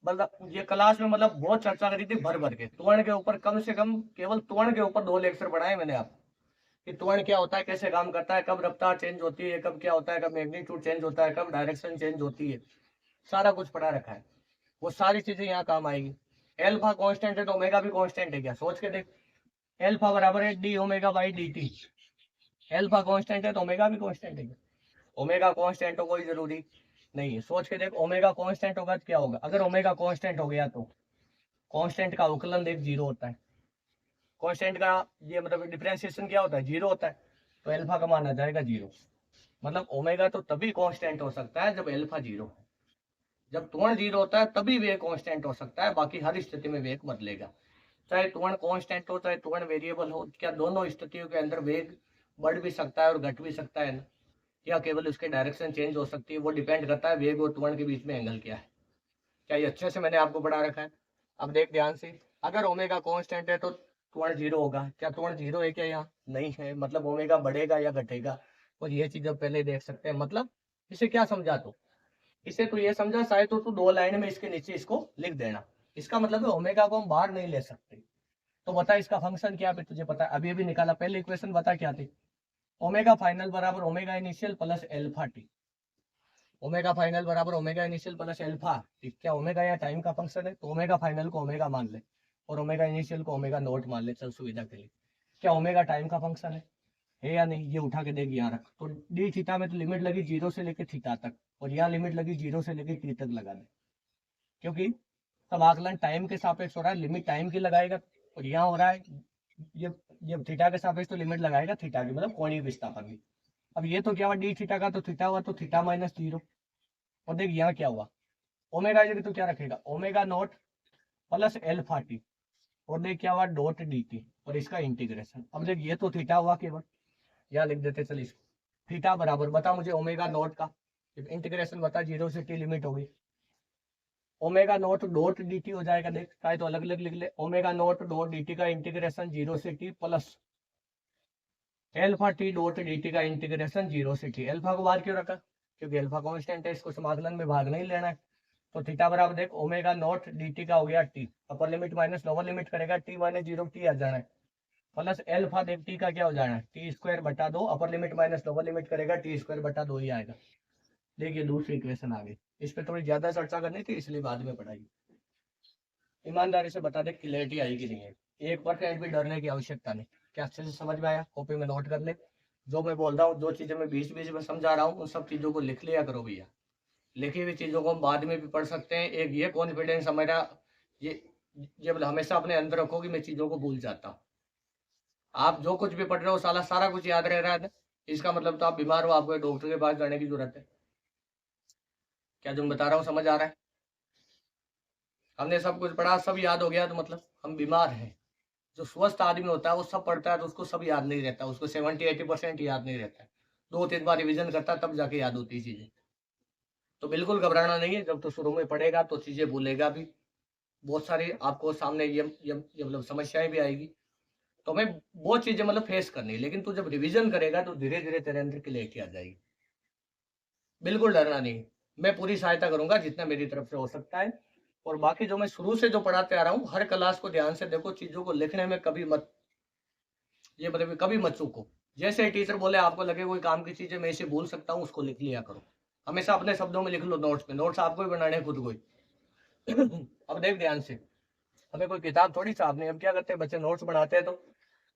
मतलब ये क्लास में मतलब बहुत चर्चा करी थी भर भर के। त्वरण के ऊपर कम से कम केवल त्वरण के ऊपर 2 लेक्चर पढ़ाए मैंने आपको, कि त्वरण क्या होता है, कैसे काम करता है, कब रफ्तार चेंज होती है, कब क्या होता है, कब मैग्नीट्यूड चेंज होता है, कब डायरेक्शन चेंज होती है, सारा कुछ पढ़ा रखा है। वो सारी चीजें यहाँ काम आएगी। एल्फा कांस्टेंट है तो ओमेगा भी कांस्टेंट है क्या, सोच के देख। एल्फा बराबर है D omega by D T, alpha constant है तो ओमेगा भी कांस्टेंट है क्या, ओमेगा कांस्टेंट हो कोई जरूरी नहीं है। सोच के देख ओमेगा कांस्टेंट होगा तो क्या होगा, अगर ओमेगा कांस्टेंट हो गया तो कांस्टेंट का अवकलन देख 0 होता है, कांस्टेंट का ये मतलब डिफरेंशिएशन क्या होता है, 0 होता है, तो अल्फा का मान आ जाएगा 0। मतलब ओमेगा तो तभी कांस्टेंट हो सकता है जब अल्फा 0 है। जब त्वरण 0 होता है तभी वेग कांस्टेंट हो सकता है, बाकी हर स्थिति में वेग बदलेगा। चाहे त्वरण कांस्टेंट हो चाहे त्वरण वेरिएबल हो, क्या दोनों स्थितियों के अंदर वेग बढ़ भी सकता है और घट भी सकता है ना, या केवल उसकी डायरेक्शन चेंज हो सकती है। वो डिपेंड करता है वेग और त्वरण के बीच में एंगल क्या है। क्या ये अच्छे से मैंने आपको पढ़ा रखा है? अब देख ध्यान से, अगर ओमेगा कांस्टेंट है तो त्वरण 0 होगा। क्या त्वरण 0 है क्या? यहाँ नहीं है, मतलब ओमेगा बढ़ेगा या घटेगा, और ये चीज अब पहले देख सकते हैं। मतलब इसे क्या समझा तो, इसे तो ये समझा शायद तो तू 2 लाइन में इसके नीचे इसको लिख देना। इसका मतलब है ओमेगा को हम बाहर नहीं ले सकते। तो बता इसका फंक्शन क्या है, तुझे पता है, अभी अभी निकाला। पहले इक्वेशन बता क्या थी? ओमेगा फाइनल बराबर omega initial plus alpha T. Omega final बराबर omega initial plus alpha T. क्या ओमेगा या टाइम का फंक्शन है? तो ओमेगा फाइनल को ओमेगा मान ले और ओमेगा इनिशियल को ओमेगा नोट मान ले, चल सुविधा के लिए। क्या ओमेगा टाइम का फंक्शन है या नहीं? ये उठा के देख, यहाँ रख। तो डी थीटा में तो लिमिट लगी 0 से लेकर थीटा तक, और यहाँ लिमिट लगी 0 से लेकर टी तक लगा दे, क्योंकि तब आकलन टाइम के सापेक्ष हो रहा है, लिमिट टाइम की लगाएगा। और यहाँ हो रहा है ये थीटा के सापेक्ष, तो लिमिट लगाएगा थीटा की, मतलब कोणीय विस्थापन की। अब ये तो क्या हुआ, डी थीटा का तो थीटा हुआ, तो थीटा माइनस 0। और देख यहाँ क्या हुआ, ओमेगा जगह तो क्या रखेगा, omega naught plus alpha T. और देख क्या हुआ, डॉट डी टी, और इसका इंटीग्रेशन। अब देख ये तो थीटा हुआ केवल, यहाँ लिख देते चल इसको। थीटा बराबर बता मुझे ओमेगा नॉट का इंटीग्रेशन बता, 0 से टी लिमिट हो गई। Omega naught dot D T हो जाएगा, देख चाहे तो अलग अलग लिख ले। Omega naught dot D T का इंटीग्रेशन 0 से T plus alpha T dot D T का इंटीग्रेशन 0 से टी। एल्फा को बाहर क्यों रखा? क्योंकि एल्फा कांस्टेंट है, इसको समाकलन में भाग नहीं लेना है। तो थीटा बराबर देख ओमेगा नॉट डी टी का हो गया T, upper limit minus lower limit करेगा, टी माइनस 0 टी आ जाना है, प्लस एल्फा देख टी का क्या हो जाना है, टी स्क्वायर बटा 2, upper limit minus lower limit करेगा, टी स्क्वायर बटा 2 ही आएगा। देखिए दूसरी इक्वेशन आ गई। इस पर थोड़ी ज्यादा चर्चा करनी थी, इसलिए बाद में पढ़ाई। ईमानदारी से बता दे क्लियरिटी आई कि नहीं है, 1% भी डरने की आवश्यकता नहीं। क्या अच्छे से समझ में आया? कॉपी में नोट कर ले जो मैं बोल रहा हूँ, जो चीजें मैं बीच बीच में समझा रहा हूँ, उन सब चीजों को लिख लिया करो भैया। लिखी हुई चीजों को हम बाद में भी पढ़ सकते हैं। एक ये कॉन्फिडेंस हमारा, ये हमेशा अपने अंदर रखो कि मैं चीजों को भूल जाता हूँ। आप जो कुछ भी पढ़ रहे हो साला सारा कुछ याद रह रहा है, इसका मतलब तो आप बीमार हो, आपको डॉक्टर के पास जाने की जरूरत है। क्या जो मैं बता रहा हूँ समझ आ रहा है? हमने सब कुछ पढ़ा, सब याद हो गया, तो मतलब हम बीमार हैं। जो स्वस्थ आदमी होता है वो सब पढ़ता है तो उसको सब याद नहीं रहता, उसको 70-80% याद नहीं रहता है। 2-3 बार रिविजन करता है तब जाके याद होती है चीजें। तो बिल्कुल घबराना नहीं है, जब तो शुरू में पढ़ेगा तो चीजें भूलेगा भी, बहुत सारी आपको सामने ये मतलब समस्याएं भी आएगी। तो हमें बहुत चीजें मतलब फेस करनी है, लेकिन तू जब रिविजन करेगा तो धीरे धीरे तेरे अंदर क्लियरिटी आ जाएगी। बिल्कुल डरना नहीं, मैं पूरी सहायता करूंगा जितना मेरी तरफ से हो सकता है। और बाकी जो मैं शुरू से जो पढ़ाते आ रहा हूँ, हर क्लास को ध्यान से देखो, चीजों को लिखने में कभी मत, ये मतलब कभी मत चूको। जैसे टीचर बोले आपको लगे कोई काम की चीजें मैं इसे भूल सकता हूँ, उसको लिख लिया करो। हमेशा अपने शब्दों में लिख लो नोट्स में, नोट्स आपको ही बनाने खुद को ही। अब देख ध्यान से, हमें कोई किताब थोड़ी सामने, अब क्या करते हैं बच्चे नोट्स बनाते हैं तो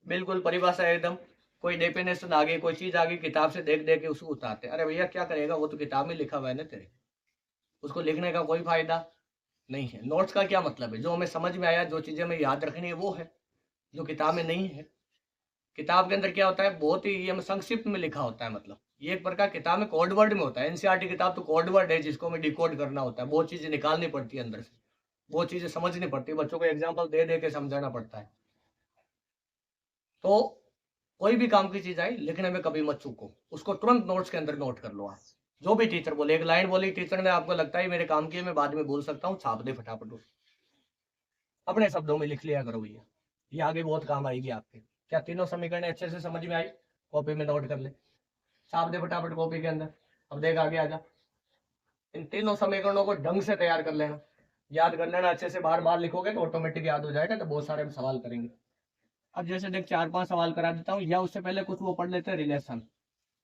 बिल्कुल परिभाषा एकदम, कोई डेफिनेशन आ गई, कोई चीज आ गई, किताब से देख देख के उसको उतारते। अरे भैया क्या करेगा, वो तो किताब में लिखा हुआ है ना तेरे, उसको लिखने का कोई फायदा नहीं है। नोट्स का क्या मतलब है, जो हमें समझ में आया, जो चीजें हमें याद रखनी है वो है, जो किताब में नहीं है। किताब के अंदर क्या होता है, बहुत ही ये संक्षिप्त में लिखा होता है, मतलब ये एक प्रकार किताब में कोड वर्ड में होता है। एनसीईआरटी किताब तो कोड वर्ड है, जिसको हमें डिकोड करना होता है, बहुत चीजें निकालनी पड़ती है अंदर से, बहुत चीजें समझनी पड़ती है, बच्चों को एग्जाम्पल दे दे के समझाना पड़ता है। तो कोई भी काम की चीज आई लिखने में कभी मत चूको, उसको तुरंत नोट्स के अंदर नोट कर लो आप। जो भी टीचर बोले, एक लाइन बोली टीचर ने, आपको लगता है मेरे काम की है, मैं बाद में बोल सकता हूँ, छाप दे फटाफट, अपने शब्दों में लिख लिया करो भैया, ये आगे बहुत काम आएगी आपके। क्या तीनों समीकरण अच्छे से समझ में आई? कॉपी में नोट कर ले, छाप दे फटाफट कॉपी के अंदर। अब देख आगे आ जा, इन तीनों समीकरणों को ढंग से तैयार कर लेना, याद कर लेना अच्छे से, बार बार लिखोगे तो ऑटोमेटिक याद हो जाएगा, तो बहुत सारे सवाल करेंगे। अब जैसे देख 4-5 सवाल करा देता हूँ, या उससे पहले कुछ वो पढ़ लेते हैं रिलेशन।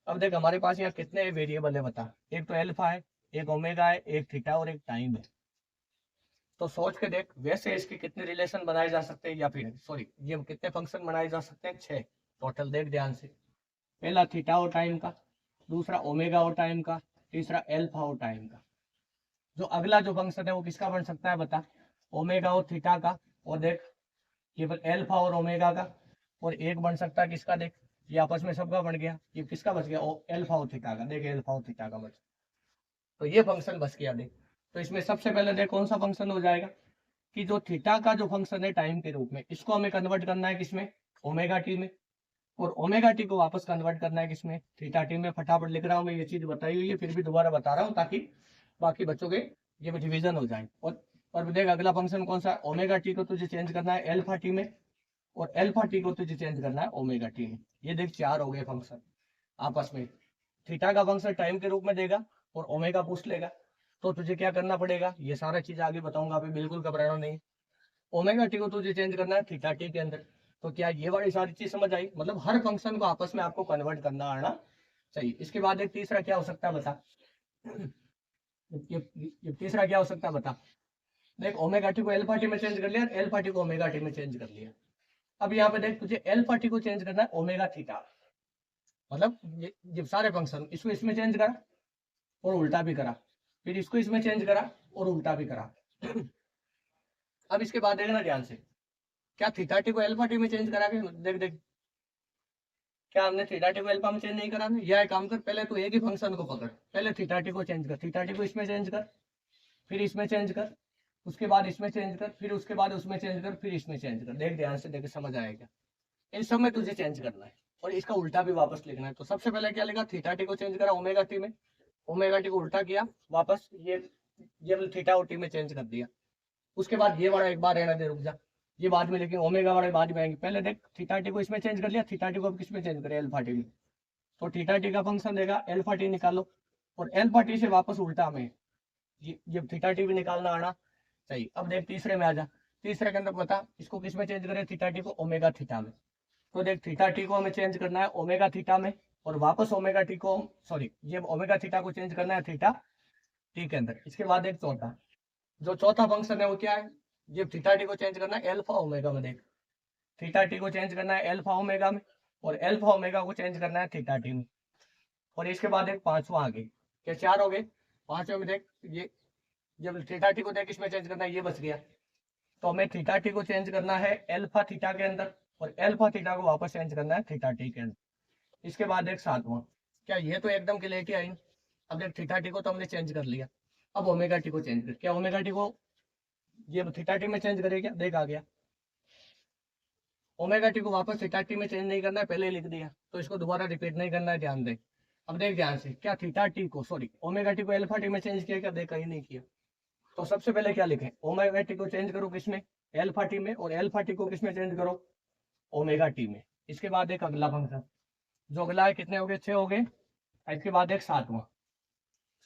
अब देख हमारे पास यहाँ कितने वेरिएबल है बता, एक तो एल्फा है, एक ओमेगा है, एक थीटा और एक टाइम है। तो सोच के देख वैसे इसके कितने रिलेशन बनाए जा सकते हैं, या फिर सॉरी ये कितने फंक्शन बनाए जा सकते हैं, 6 टोटल। देख ध्यान से, पहला थीटा और टाइम का, दूसरा ओमेगा और टाइम का, तीसरा एल्फा और टाइम का। जो अगला जो फंक्शन है वो किसका बन सकता है बता, ओमेगा और थीटा का, और देख केवल एल्फा और ओमेगा का। और एक बन सकता है किसका, देख ये आपस में सबका बन गया, ये किसका बच गया, एल्फा और थीटा का। देख एल्फा और थीटा का बच, तो ये फंक्शन बच गया। देख तो इसमें सबसे पहले देख कौन सा फंक्शन हो जाएगा कि जो थीटा का जो फंक्शन है टाइम के रूप में, इसको हमें कन्वर्ट करना है किसमें, ओमेगा टी में, और ओमेगा टी को वापस कन्वर्ट करना है किसमें, थीटा टी में। फटाफट लिख रहा हूँ मैं, ये चीज बताई हुई है, फिर भी दोबारा बता रहा हूँ ताकि बाकी बच्चों के ये रिविजन हो जाए। और देख अगला फंक्शन कौन सा है, ओमेगा टी को तुझे चेंज करना है एल्फा टी में, और एल्फा टी को तुझे चेंज करना है ओमेगा टी में। ये देख 4 हो गए फंक्शन आपस में। थीटा का फंक्शन टाइम के रूप में देगा और ओमेगा पूछ लेगा, तो तुझे क्या करना पड़ेगा, ये सारा चीज आगे बताऊंगा, अभी बिल्कुल घबराना नहीं। ओमेगा टी को तुझे चेंज करना है थीटा टी के अंदर। तो क्या ये वाली सारी चीज समझ आई, मतलब हर फंक्शन को आपस में आपको कन्वर्ट करना आना चाहिए। इसके बाद एक तीसरा क्या हो सकता है बता, ये तीसरा क्या हो सकता है बता। देख ओमेगा टी को एल्फा टी में चेंज कर लिया, एल्फा टी को ओमेगा टी में चेंज कर लिया। अब यहाँ पे देख तुझे एल्फा टी को चेंज करना है ओमेगा थीटा, मतलब ये सारे फंक्शन इसको इसमें चेंज करा और उल्टा भी करा, फिर इसको इसमें चेंज करा और उल्टा भी करा। अब इसके बाद देखना ध्यान से, क्या थीटा टी को एल्फा टी में चेंज करा के देख देख, क्या हमने थीटा टी को एल्फा में चेंज नहीं करा ना। यह काम कर, पहले तो एक ही फंक्शन को पकड़, पहले थीटा टी को चेंज कर, थीटा टी को इसमें चेंज कर, फिर इसमें चेंज कर, उसके बाद इसमें चेंज कर, फिर उसके बाद उसमें चेंज कर, फिर इसमें चेंज कर। देख ध्यान से, देख समझ आएगा। इन सब में तुझे चेंज करना है और इसका उल्टा भी वापस लिखना है। तो सबसे पहले क्या लिखा, थीटा टी को चेंज करा ओमेगा टी में, ओमेगा टी को उल्टा किया वापस, ये थीटा और टी में चेंज कर दिया। उसके बाद ये वाला एक बार रहना दे, रुक जा, ये बाद में लेकिन ओमेगा वाले बाद में आएंगे। पहले देख थीटा टी को इसमें चेंज कर लिया, थीटा टी को अब किस में चेंज करें, एल्फा टी में। तो थीटा टी का फंक्शन देगा एल्फा टी निकालो, और एल्फा टी से वापस उल्टा में ये थीटा टी भी निकालना आना चाहिए। अब देख तीसरे में आ जा, तीसरे के अंदर बता इसको किस में चेंज करें, थीटा टी को ओमेगा थीटा में। तो देख थीटा टी को हमें चेंज करना है ओमेगा थीटा में, और वापस ओमेगा टी को, सॉरी ये ओमेगा थीटा को चेंज करना है थीटा टी के अंदर। इसके बाद एक चौथा, जो चौथा फंक्शन है वो क्या है, ये थीटा टी को चेंज करना है एल्फा ओमेगा में। देख थीटा टी को चेंज करना है एल्फा ओमेगा में, और एल्फा ओमेगा को चेंज करना है थीटा टी में। और इसके बाद एक पांचवा आगे, क्या 4 हो गए, पांचवे में देख ये जब थीटा टी को देख इसमें चेंज करना है, ये बच गया। तो हमें थीटा टी को चेंज करना है एल्फा थीटा के अंदर, और एल्फा थीटा को वापस चेंज करना है थीटा टी के अंदर। इसके बाद एक सातवां, क्या ये तो एकदम क्लियरिटी आई। अब देख थीटा टी को तो हमने चेंज कर लिया, अब ओमेगा टी को चेंज कर, क्या ओमेगा टी को ये थीटा टी में चेंज करेगा, देख आ गया। ओमेगा टी को वापस थीटा टी में चेंज नहीं करना है, पहले ही लिख दिया, तो इसको दोबारा रिपीट नहीं करना है, ध्यान दे। अब देख ध्यान से, क्या थीटा टी को, सॉरी ओमेगा टी को एल्फा टी में चेंज किया, क्या देख कहीं नहीं किया। तो सबसे पहले क्या लिखें, ओमेगा टी को चेंज करो किसमें, एल्फा टी में, और एल्फा टी को किसमें चेंज करो, ओमेगा टी में। इसके बाद एक अगला फंक्शन, जो अगला है कितने हो गए, 6 हो गए। इसके बाद एक सातवां,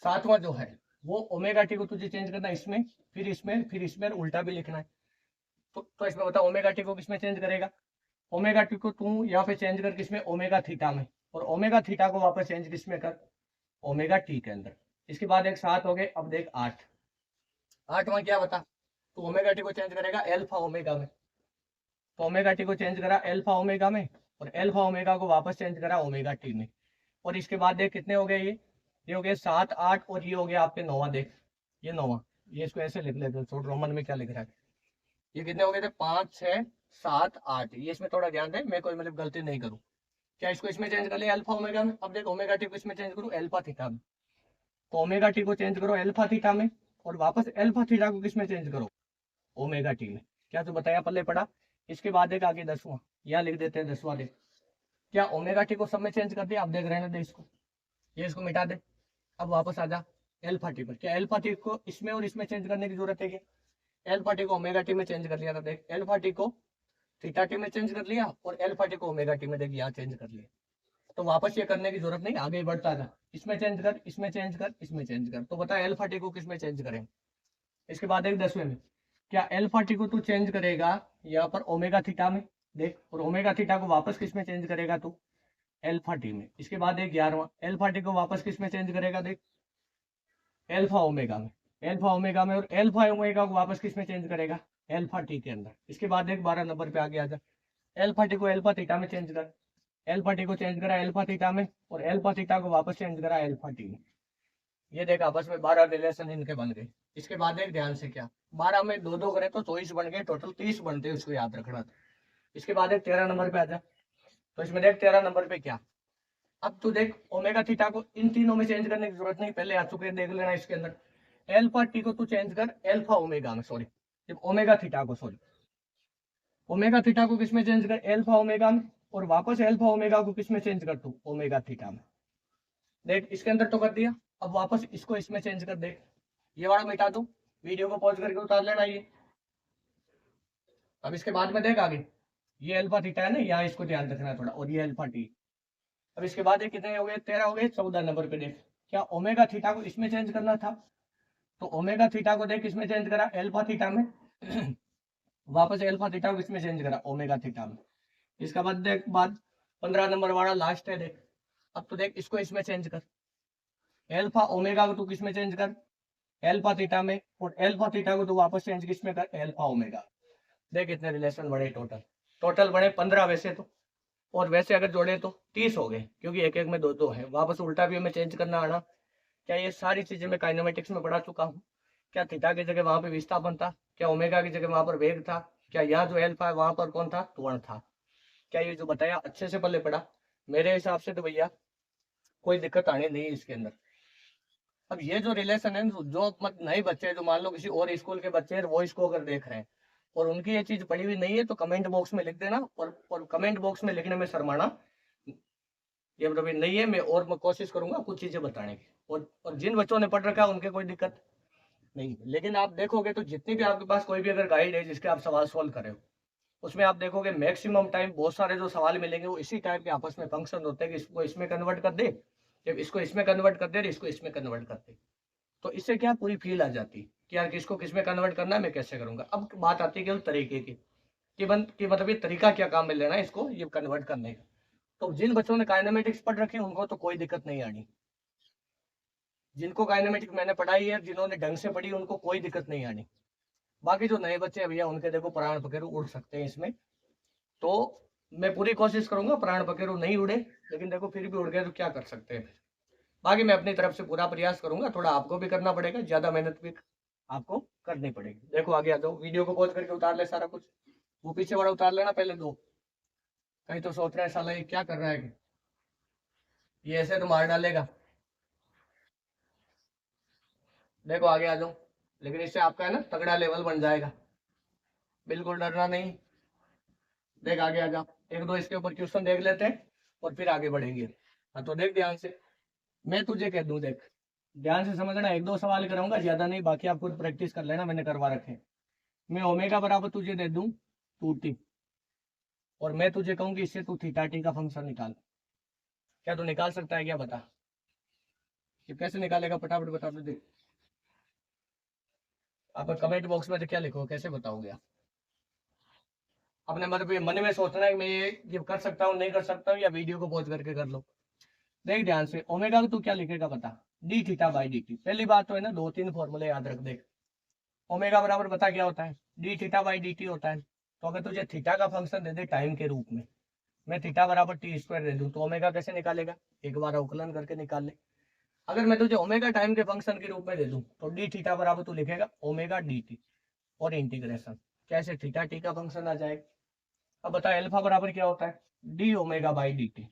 सातवां जो है वो ओमेगा टी को तुझे चेंज करना है इसमें, फिर इसमें, फिर इसमें, उल्टा भी लिखना है। तो इसमें बता ओमेगा टी को किसमें चेंज करेगा, ओमेगा टी को तू यहाँ पे चेंज कर किसमें, ओमेगा थीटा में, और ओमेगा थीटा को वापस चेंज किसमें कर, ओमेगा टी के अंदर। इसके बाद एक 7 हो गए। अब देख 8, आठवां क्या बता, तो ओमेगा टी को चेंज करेगा एल्फा ओमेगा में, तो ओमेगा टी को चेंज करा एल्फा ओमेगा में, और एल्फा ओमेगा को वापस चेंज करा ओमेगा टी में। और इसके बाद देख कितने हो गए, ये हो गए 7 8, और ये हो गया आपके 9वां। देख ये 9वां, ये इसको ऐसे लिख लेते, थोड़ा रोमन में क्या लिख रहा है, ये कितने हो गए थे, 5 6 7 8। ये इसमें थोड़ा ध्यान दे, मैं कोई मतलब गलती नहीं करूँ। क्या इसको इसमें चेंज कर लिया अल्फा ओमेगा में। अब देख ओमेगा टी को इसमें चेंज करूँ एल्फा थीटा में, तो ओमेगा टी को चेंज करो एल्फा थीटा में, और वापस एल्फा थीटा को किसमें चेंज करो, ओमेगा टी में। क्या तो बताया, पल्ले पड़ा। इसके बाद एक आगे 10वां, यहाँ लिख देते हैं 10वां। देख क्या ओमेगा टी को सब में चेंज कर दिया, अब देख रहने दे इसको, ये इसको मिटा दे। अब वापस आ जा एल्फा टी पर, क्या एल्फा टी को इसमें और इसमें चेंज करने की जरूरत है क्या, एल्फा टी को ओमेगा टी में चेंज कर लिया था। देख एल्फा टी को थीटा टी में चेंज कर लिया, और एल्फा टी को ओमेगा टी में देख यहाँ चेंज कर लिया। तो वापस ये करने की जरूरत नहीं, आगे बढ़ता जा, इसमें चेंज कर, इसमें चेंज कर, इसमें चेंज कर। तो बता एल्फा टी को किसमें चेंज करें। इसके बाद एक 10वें में, क्या एल्फा टी को तू चेंज करेगा यहाँ पर ओमेगा थीटा में, देख, और ओमेगा थीटा को वापस किसमें चेंज करेगा तू, एल्फा टी में। इसके बाद एक 11वां, एल्फा टी को वापस किसमें चेंज करेगा, देख एल्फा ओमेगा में, एल्फा ओमेगा में, और एल्फा ओमेगा को वापस किसमें चेंज करेगा, एल्फा टी के अंदर। इसके बाद एक 12 नंबर पे आगे आ जा, एल्फा टी को एल्फा थीटा में चेंज कर, एल्फा टी को चेंज करा एल्फा थीटा में, और एल्फा थीटा को वापस चेंज करा एल्फा टी में। ये देखा आपस में 12 रिलेशन इनके बन गए। इसके बाद एक ध्यान से, क्या 12 में 2 2 करे तो 24 बन गए, टोटल 30 बनते हैं, उसको याद रखना। इसके बाद एक 13 नंबर पे आ जा, तो इसमें देख 13 नंबर पे क्या, अब तू देख ओमेगा थीटा को इन तीनों में चेंज करने की जरूरत नहीं, पहले आ चुके हैं, देख लेना इसके अंदर। एल्फा टी को तू चेंज कर एल्फा ओमेगा में, सॉरी ओमेगा थीटा को, सॉरी ओमेगा थीटा को किसमें चेंज कर, एल्फा ओमेगा में, और वापस एल्फा ओमेगा को किसमें चेंज कर तू, ओमेगा थीटा में। देख इसके अंदर तो कर दिया, अब वापस इसको इसमें चेंज कर दे, ये वाला मिटा दो, वीडियो को पॉज करके उतार लेना ये। अब इसके बाद में देख आगे, ये अल्फा थीटा है ना, यहाँ इसको ध्यान रखना थोड़ा, और ये अल्फा टी। अब इसके बाद ये कितने हो गए, 13 हो गए। 14 नंबर पे देख, क्या ओमेगा थीटा को इसमें चेंज करना था, तो ओमेगा थीटा को देख इसमें चेंज करा एल्फा थीटा में वापस एल्फा थीटा को इसमें चेंज करा ओमेगा थीटा में। इसका बाद देख, बाद 15 नंबर वाला लास्ट है देख, अब तो देख इसको इसमें चेंज कर, एल्फा ओमेगा को तू किसमें चेंज कर, एल्फा थीटा में, और एल्फा थीटा को तू वापस चेंज किसमें कर, एल्फा ओमेगा। देख इतने रिलेशन बने, टोटल बने 15 वैसे तो, और वैसे अगर जोड़े तो 30 हो गए, क्योंकि एक एक में दो दो है। वापस उल्टा भी हमें चेंज करना आना। क्या ये सारी चीजें मैं काइनेमेटिक्स में पढ़ा चुका हूँ। क्या थीटा की जगह वहां पे विस्थापन था, क्या ओमेगा की जगह वहां पर वेग था, क्या यहाँ जो एल्फा है वहां पर कौन था, त्वरण था। क्या ये जो बताया अच्छे से पहले पढ़ा, मेरे हिसाब से तो भैया कोई दिक्कत आनी नहीं इसके अंदर। अब ये जो रिलेशन है, जो मत नए बच्चे, जो मान लो किसी और स्कूल के बच्चे हैं, वो इसको अगर देख रहे हैं और उनकी ये चीज पढ़ी हुई नहीं है, तो कमेंट बॉक्स में लिख देना, और कमेंट बॉक्स में लिखने में शर्माना, ये मतलब नहीं है। मैं कोशिश करूंगा कुछ चीजें बताने की, और जिन बच्चों ने पढ़ रखा है उनके कोई दिक्कत नहीं। लेकिन आप देखोगे तो जितनी भी आपके पास कोई भी अगर गाइड है जिसके आप सवाल सॉल्व करे हो, उसमें आप देखोगे मैक्सिमम टाइम बहुत सारे जो सवाल मिलेंगे वो इसी टाइप के आपस में फंक्शन होते हैं कि इसको इसमें कन्वर्ट कर दे, जब इसको इसमें कन्वर्ट कर दे, इसको इसमें कन्वर्ट कर दे। तो इससे क्या पूरी फील आ जाती कि यार किसको किसमें कन्वर्ट करना है, मैं कैसे करूंगा। अब बात आती है केवल तरीके की, कि मतलब ये तरीका क्या काम में लेना है इसको ये कन्वर्ट करने का। तो जिन बच्चों ने काइनेमेटिक्स पढ़ रखी है उनको तो कोई दिक्कत नहीं आनी, जिनको काइनेमेटिक्स मैंने पढ़ाई है, जिन्होंने ढंग से पढ़ी उनको कोई दिक्कत नहीं आनी। बाकी जो नए बच्चे भैया उनके देखो प्राण पखेरु उड़ सकते हैं इसमें, तो मैं पूरी कोशिश करूंगा प्राण पखेरु नहीं उड़े, लेकिन देखो फिर भी उड़ गए तो क्या कर सकते हैं। बाकी मैं अपनी तरफ से पूरा प्रयास करूंगा, थोड़ा आपको भी करना पड़ेगा, ज्यादा मेहनत भी आपको करनी पड़ेगी। देखो आगे आ जाओ, वीडियो को पॉज करके उतार ले सारा कुछ, वो पीछे वाला उतार लेना पहले दो। कहीं तो सोच रहे हैं साला ये क्या कर रहा है, ये ऐसे तो मार डालेगा। देखो आगे आ जाओ, लेकिन इससे आपका है ना तगड़ा लेवल बन जाएगा, बिल्कुल डरना नहीं। देख आगे आ जाओ, एक दो इसके ऊपर क्वेश्चन देख लेते हैं और फिर आगे बढ़ेंगे। हाँ तो देख ध्यान से, मैं तुझे कह दूं, देख ध्यान से समझना, एक दो सवाल कराऊंगा ज्यादा नहीं, बाकी आप खुद प्रैक्टिस कर लेना, मैंने करवा रखे। मैं ओमेगा बराबर तुझे दे दूं 2t, और मैं तुझे कहूँ कि इससे तू थीटा टी का फंक्शन निकाल। क्या तू निकाल सकता है क्या, बता कि कैसे निकालेगा, फटाफट बता दे। आप कमेंट बॉक्स में क्या लिखो, कैसे बताओगे आप अपने मतलब मन में सोचना है कि मैं ये कर सकता हूँ नहीं कर सकता हूँ, या वीडियो को पॉज करके कर लो। देख ध्यान से, ओमेगा को तू क्या लिखेगा बता, D theta by D T. पहली बात तो है ना, दो तीन फॉर्मूले याद रख। देख ओमेगा बराबर पता क्या होता है, D theta by D T होता है। तो अगर तुझे थीटा का फंक्शन दे दे टाइम के रूप में, मैं थीटा बराबर टी स्क्वायर दे दूं, तो ओमेगा कैसे निकालेगा, एक बार अवकलन करके निकाल ले। अगर मैं तुझे ओमेगा टाइम के फंक्शन के रूप में दे दूं, तो डी थीटा बराबर तू लिखेगा ओमेगा डी टी, और इंटीग्रेशन कैसे थीटा टी का फंक्शन आ जाएगा। अब बता एल्फा बराबर क्या होता है, D omega by D T.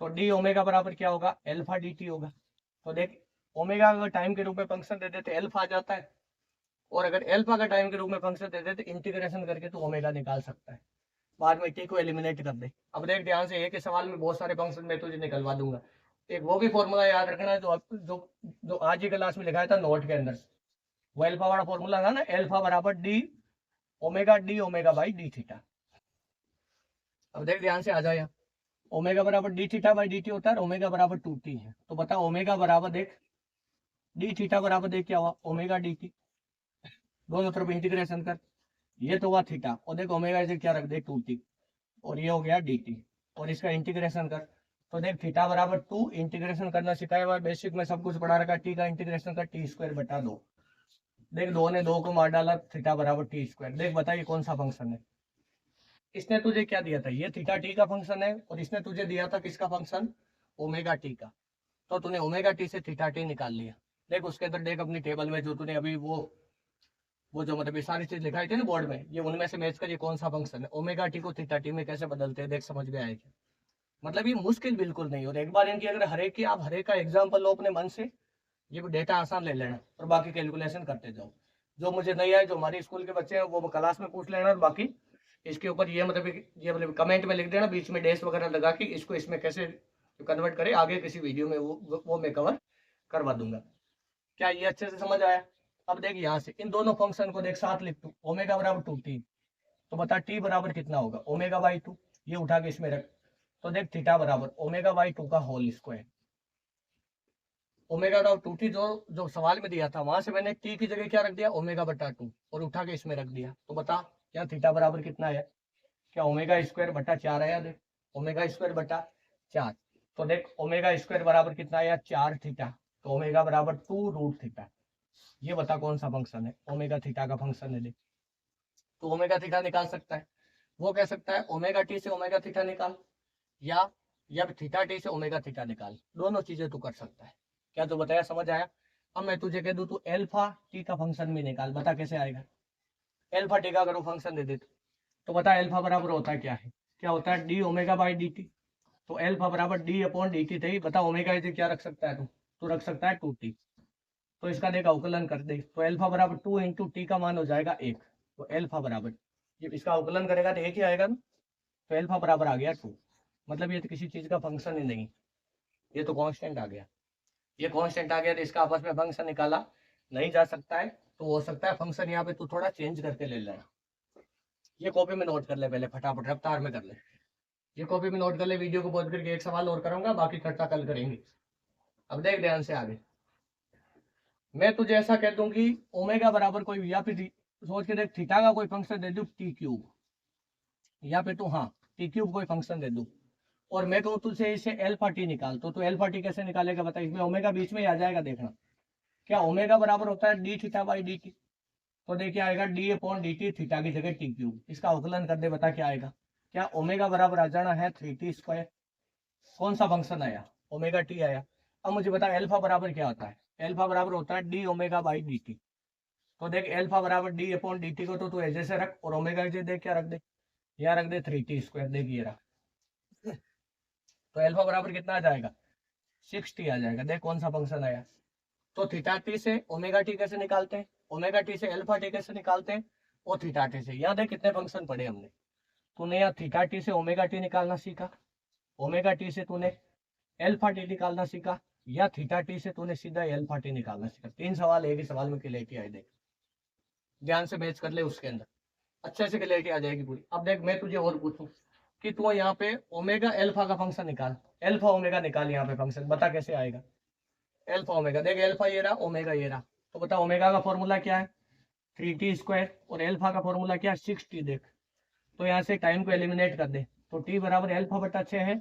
तो डी ओमेगा बराबर क्या होगा, एल्फा डी टी होगा। तो देख ओमेगा अगर टाइम के रूप में फंक्शन दे देते एल्फा आ जाता है, और अगर एल्फा का टाइम के रूप में फंक्शन दे देते इंटीग्रेशन करके तो ओमेगा निकाल सकता है। बाद में टी को एलिमिनेट कर दे। अब देख ध्यान से, एक सवाल में बहुत सारे फंक्शन मैं तुझे निकलवा दूंगा। एक वो भी फॉर्मूला याद रखना है जो जो जो आज की क्लास में लिखाया था नोट के अंदर, वो एल्फा वाला फॉर्मूला था ना, एल्फा बराबर D omega by D theta. अब देख ध्यान से आ जाए, ओमेगा बराबर D theta by D T होता है, ओमेगा बराबर 2t है। तो बता ओमेगा बराबर देख डी थीटा बराबर देख क्या हुआ, ओमेगा डी टी। दोनों तरफ इंटीग्रेशन कर, ये तो हुआ थीटा, और देख ओमेगा से क्या रख दे 2t, और ये हो गया dt, और इसका इंटीग्रेशन कर। तो देख थीटा बराबर 2, इंटीग्रेशन करना सिखाया हुआ बेसिक में, सब कुछ पढ़ा रखा। टी का इंटीग्रेशन कर टी स्क्वायर बटा 2। देख दो ने दो को मार डाला, थीटा बराबर टी स्क्वायर। देख बताइए कौन सा फंक्शन है, इसने तुझे क्या दिया था, ये थीटा टी का फंक्शन है, और इसने तुझे दिया था किसका फंक्शन, ओमेगा टी का। तो तूने ओमेगा टी से थीटा टी निकाल लिया। देख उसके अंदर देख अपनी टेबल में जो तूने अभी वो जो मतलब ये सारी चीज लिखाई थी ना बोर्ड में, ये उनमें से मैच कर ये कौन सा फंक्शन है, ओमेगा टी को थीटा टी में कैसे बदलते हैं, देख समझ में आएगा। मतलब ये मुश्किल बिल्कुल नहीं, और एक बार इनकी अगर हरेक की आप हरेक का एग्जाम्पल लो अपने मन से, ये भी डेटा आसान ले लेना और बाकी कैलकुलेशन करते जाओ। जो मुझे नहीं आए, जो हमारे स्कूल के बच्चे हैं वो क्लास में पूछ लेना, और बाकी इसके ऊपर ये मतलब कमेंट में लिख देना, बीच में डैश वगैरह लगा कि इसको इसमें कैसे कन्वर्ट करें, आगे किसी वीडियो में वो मैं कवर करवा दूंगा। क्या ये अच्छे से समझ आया? अब देख यहाँ से इन दोनों फंक्शन को देख साथ लिख तू, ओमेगा बराबर 2t, तो बता टी बराबर कितना होगा, ओमेगा बाई 2, ये उठा के इसमें रख। तो देख थीटा बराबर ओमेगा बाई 2 का whole square, omega dot 2t जो सवाल में दिया था वहां से मैंने टी की जगह क्या रख दिया, ओमेगा बटा 2, और उठा के इसमें रख दिया। तो बता क्या थीटा बराबर कितना है, क्या ओमेगा स्क्वायर बटा 4 आया, देख ओमेगा स्क्वायर बटा 4। तो देख ओमेगा स्क्वायर बराबर कितना आया, 4 थीटा, तो ओमेगा बराबर 2 रूट थीटा। ये बता कौन सा फंक्शन है, ओमेगा थीटा का फंक्शन है। देख तो ओमेगा थीटा निकाल सकता है, वो कह सकता है ओमेगा टी से ओमेगा थीटा निकाल, या थीटा टी से ओमेगा थीटा निकाल, दोनों चीजें तू कर सकता है। क्या तू बताया, समझ आया? अब मैं तुझे कह दूं तू एल्फा टी का फंक्शन भी निकाल, बता कैसे आएगा। एल्फा टी का अगर वो फंक्शन दे दे तो बता एल्फा बराबर होता है क्या है, क्या होता है D omega by D T. तो एल्फा बराबर डी अपॉन डी टी थे, बता ओमेगा क्या रख सकता है तू रख सकता है 2t। तो इसका देख अवकलन कर दे, तो एल्फा बराबर 2 इंटू टी का मान हो जाएगा 1। तो एल्फा बराबर, जब इसका अवकलन करेगा तो एक ही आएगा ना, तो एल्फा बराबर आ गया 2। मतलब ये तो किसी चीज का फंक्शन ही नहीं, ये तो कांस्टेंट आ गया। ये कांस्टेंट आ गया तो इसका आपस में फंक्शन निकाला नहीं जा सकता है, तो हो सकता है फंक्शन यहाँ पे तू थोड़ा चेंज करके ले लेना। ये कॉपी में नोट कर ले पहले, फटाफट रफ्तार में कर ले, ये कॉपी में नोट कर ले। वीडियो को पॉज करके एक सवाल और करूंगा, बाकी खर्चा कल करेंगे। अब देख ध्यान से आगे, मैं तुझे ऐसा कह दूं कि ओमेगा बराबर कोई, या फिर सोच के देख थीटा का कोई फंक्शन दे दूं टी क्यूब, या फिर तू हाँ टी क्यूब कोई फंक्शन दे दूं, और मैं कहूँ तुझसे इसे एल्फा टी निकाल, तो एल्फा टी कैसे निकालेगा बता, इसमें ओमेगा बीच में ही आ जाएगा। देखना क्या ओमेगा बराबर होता है D theta by D T, तो देखिए आएगा D upon D T, theta की जगह टी क्यूब, इसका अवकलन कर दे, बता क्या आएगा। क्या ओमेगा बराबर आ जाना है 3t स्क्वायर, कौन सा फंक्शन आया, ओमेगा टी आया। अब मुझे बता एल्फा बराबर क्या होता है, एल्फा बराबर होता है D omega by D T. तो देख एल्फा बराबर डी अपॉन डी टी को तो तू ऐसे से रख, और ओमेगा की देख क्या रख दे, यहाँ रख दे 3t स्क्वायर, देख ये रहा। तो एल्फा बराबर कितना आ जाएगा, 6t आ जाएगा। देख कौन सा फंक्शन आया। तो थीटा टी से ओमेगा टी कैसे निकालते हैं, ओमेगा टी से एल्फा टी कैसे निकालते हैं, और थीटा टी से। यहाँ देख कितने फंक्शन पढ़े हमने। तूने यहाँ थीटा टी से ओमेगा टी निकालना सीखा, ओमेगा टी से तूने एल्फा टी निकालना सीखा, या थीटा टी से तूने सीधा एल्फा टी निकालना सीखा। 3 सवाल एक ही सवाल में क्लियरिटी आई। देख ध्यान से मैच कर ले, उसके अंदर अच्छे से क्लियरिटी आ जाएगी पूरी। अब देख मैं तुझे और पूछूं कि तू यहाँ पे ओमेगा एल्फा का फंक्शन निकाल, एल्फा ओमेगा निकाल यहाँ पे फंक्शन, बता कैसे आएगा। एल्फा ओमेगा, देख एल्फा ये रहा, ओमेगा ये रहा, तो बता ओमेगा का फॉर्मूला क्या है 3t स्क्वायर, और एल्फा का फॉर्मूला क्या है 6t। देख तो यहाँ से टाइम को एलिमिनेट कर दे, तो t बराबर एल्फा बटा 6 है,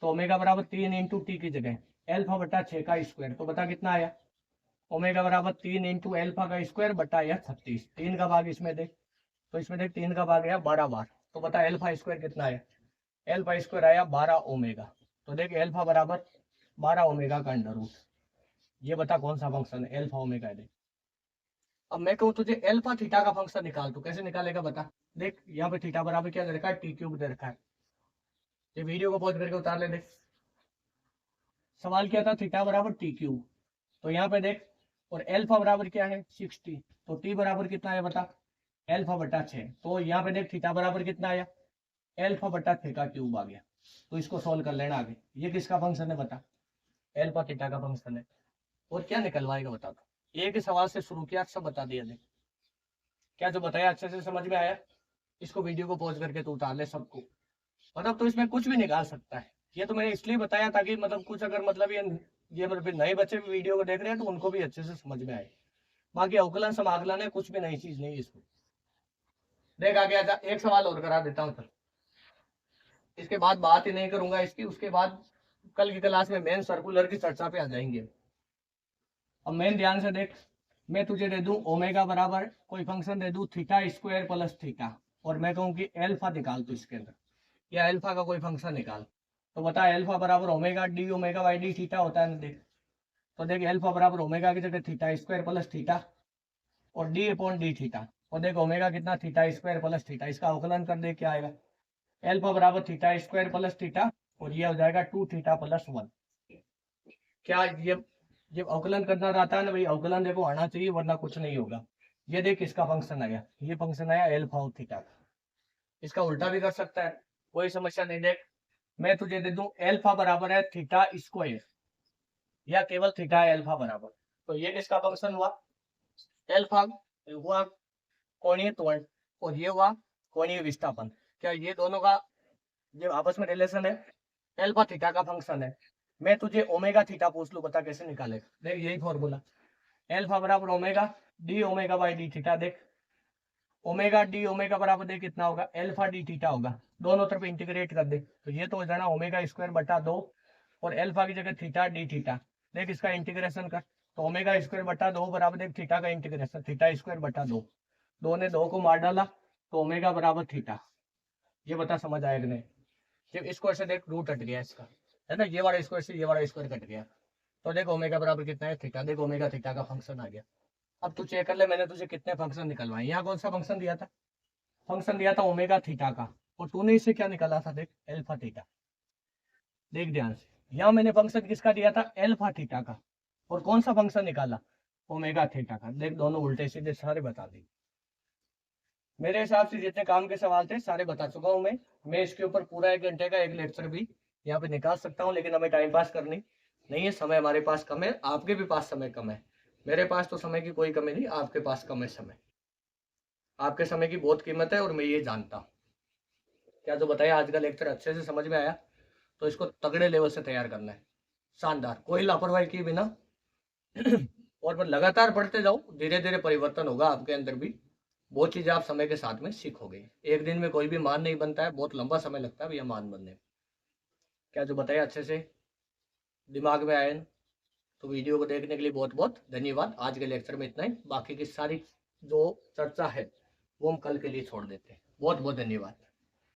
तो ओमेगा बराबर 3 इंटू टी की जगह एल्फा बटा 6 का स्क्वायर, तो बता कितना आया, ओमेगा बराबर 3 इंटू एल्फा का स्क्वायर बटा या 36। 3 का भाग इसमें देख, तो इसमें देख 3 का भाग आया 12 बार, तो बता एल्फा स्क्वायर कितना आया, एल्फा स्क्वायर आया 12 ओमेगा। तो देख एल्फा बराबर 12 ओमेगा का अंडर रूट। ये बता कौन सा फंक्शन है, एल्फा ओमेगा है। अब मैं कहूँ तुझे एल्फा थीटा का फंक्शन निकाल, तो कैसे निकालेगा बता। देख यहाँ पे थीटा बराबर क्या दे रखा है, टी क्यूब दे रखा है। ये वीडियो को पॉज करके उतार ले। देख सवाल क्या था, थीटा बराबर टी क्यूब, तो यहाँ पे देख, और एल्फा बराबर क्या है 60, तो टी बराबर कितना है बता, एल्फा बटा 6। तो यहाँ पे देख थीटा बराबर कितना आया, एल्फा बटा 6 का क्यूब आ गया। तो इसको सोल्व कर लेना आगे। ये किसका फंक्शन है बता, एल्फा थीटा का फंक्शन है। और क्या निकलवाएगा बता दो, एक सवाल से शुरू किया सब बता दिया। देख क्या जो बताया अच्छे से समझ में आया। इसको वीडियो को पॉज करके तो उतार ले सबको, मतलब तो इसमें कुछ भी निकाल सकता है। ये तो मैंने इसलिए बताया ताकि मतलब कुछ अगर मतलब ये मतलब नए बच्चे भी वीडियो को देख रहे हैं तो उनको भी अच्छे से समझ में आए। बाकी अवकलन समाकलन है, कुछ भी नई चीज नहीं है इसमें। देख आगे आजा, एक सवाल और करा देता हूँ, इसके बाद बात ही नहीं करूंगा इसकी। उसके बाद कल की क्लास में मेन सर्कुलर की चर्चा पे आ जाएंगे। अब मेन ध्यान से देख, मैं तुझे दे दूं ओमेगा बराबर कोई फंक्शन दे दूं थीटा स्क्वायर प्लस थीटा, और मैं कहूँ कि एल्फा निकाल तू इसके अंदर, या एल्फा का कोई फंक्शन निकाल। तो बता एल्फा बराबर omega D omega by D theta होता है ना। देख तो देख एल्फा बराबर ओमेगा की जगह थीटा स्क्वायर प्लस थीटा, और डी अपॉन डी थीटा। और देख ओमेगा कितना थीटा स्क्वायर प्लस थीटा, इसका अवकलन कर दे क्या आएगा, एल्फा बराबर थीटा स्क्वायर प्लस थीटा, और ये हो जाएगा 2 थीटा प्लस 1। क्या जब अवकलन करना रहता है ना भाई, अवकलन देखो आना चाहिए वरना कुछ नहीं होगा। ये देख इसका फंक्शन आया, ये फंक्शन आया एल्फा ऑफ थीटा का। इसका उल्टा भी कर सकता है, कोई समस्या नहीं। देख मैं तुझे दे दूं एल्फा बराबर है थीटा स्क्वायर, या केवल थीटा एल्फा बराबर, तो ये किसका फंक्शन हुआ? एल्फा हुआ कोणीय त्वरण और ये हुआ कोणीय विस्थापन। क्या ये दोनों का जो आपस में रिलेशन है एल्फा थीटा का फंक्शन है। मैं तुझे ओमेगा थीटा पूछ लूं, बता कैसे निकाले? देख यही फॉर्मूला, एल्फा बराबर omega D omega by D theta. देख ओमेगा डी ओमेगा बराबर देख कितना होगा? एल्फा डी थीटा होगा। दोनों तरफ इंटीग्रेट कर दे तो ये तो हो जाना ओमेगा स्क्वायर बटा 2 और एल्फा की जगह थीटा डी थीटा। देख इसका इंटीग्रेशन कर तो ओमेगा स्क्वायर बटा 2 बराबर देख थीटा का इंटीग्रेशन थीटा स्क्वायर बटा 2, 2 ने 2 को मार डाला तो ओमेगा बराबर थीटा। ये बता समझ आया कि नहीं? जब स्क्वायर से देख रूट हट गया इसका, है ना, ये वाला स्क्वायर से ये वाला स्क्वायर कट गया, तो देख ओमेगा बराबर कितना है? थीटा। देख ओमेगा थीटा का फंक्शन आ गया। अब तू चेक कर ले मैंने तुझे कितने फंक्शन निकलवाए। यहाँ कौन सा फंक्शन दिया था? फंक्शन दिया था ओमेगा थीटा का, और तूने इसे क्या निकाला था? देख एल्फा थीटा। देख ध्यान से, यहाँ मैंने फंक्शन किसका दिया था? एल्फा थीटा का, और कौन सा फंक्शन निकाला? ओमेगा थीटा का। देख दोनों उल्टे सीधे सारे बता दी। मेरे हिसाब से जितने काम के सवाल थे सारे बता चुका हूँ मैं इसके ऊपर पूरा 1 घंटे का एक लेक्चर भी यहाँ पे निकाल सकता हूँ, लेकिन हमें टाइम पास करनी नहीं है, समय हमारे पास कम है, आपके भी पास समय कम है। मेरे पास तो समय की कोई कमी नहीं, आपके पास कम है समय। आपके समय की बहुत कीमत है और मैं ये जानता हूँ। क्या तो बताइए, आज का लेक्चर अच्छे से समझ में आया? तो इसको तगड़े लेवल से तैयार करना है, शानदार, कोई लापरवाही किए बिना और लगातार पढ़ते जाओ, धीरे धीरे परिवर्तन होगा आपके अंदर भी। बहुत चीजें आप समय के साथ में सीखोगे। एक दिन में कोई भी मान नहीं बनता है, बहुत लंबा समय लगता है भैया मान बनने में। क्या जो बताया अच्छे से दिमाग में आए? तो वीडियो को देखने के लिए बहुत बहुत धन्यवाद। आज के लेक्चर में इतना ही, बाकी की सारी जो चर्चा है वो हम कल के लिए छोड़ देते हैं। बहुत बहुत धन्यवाद।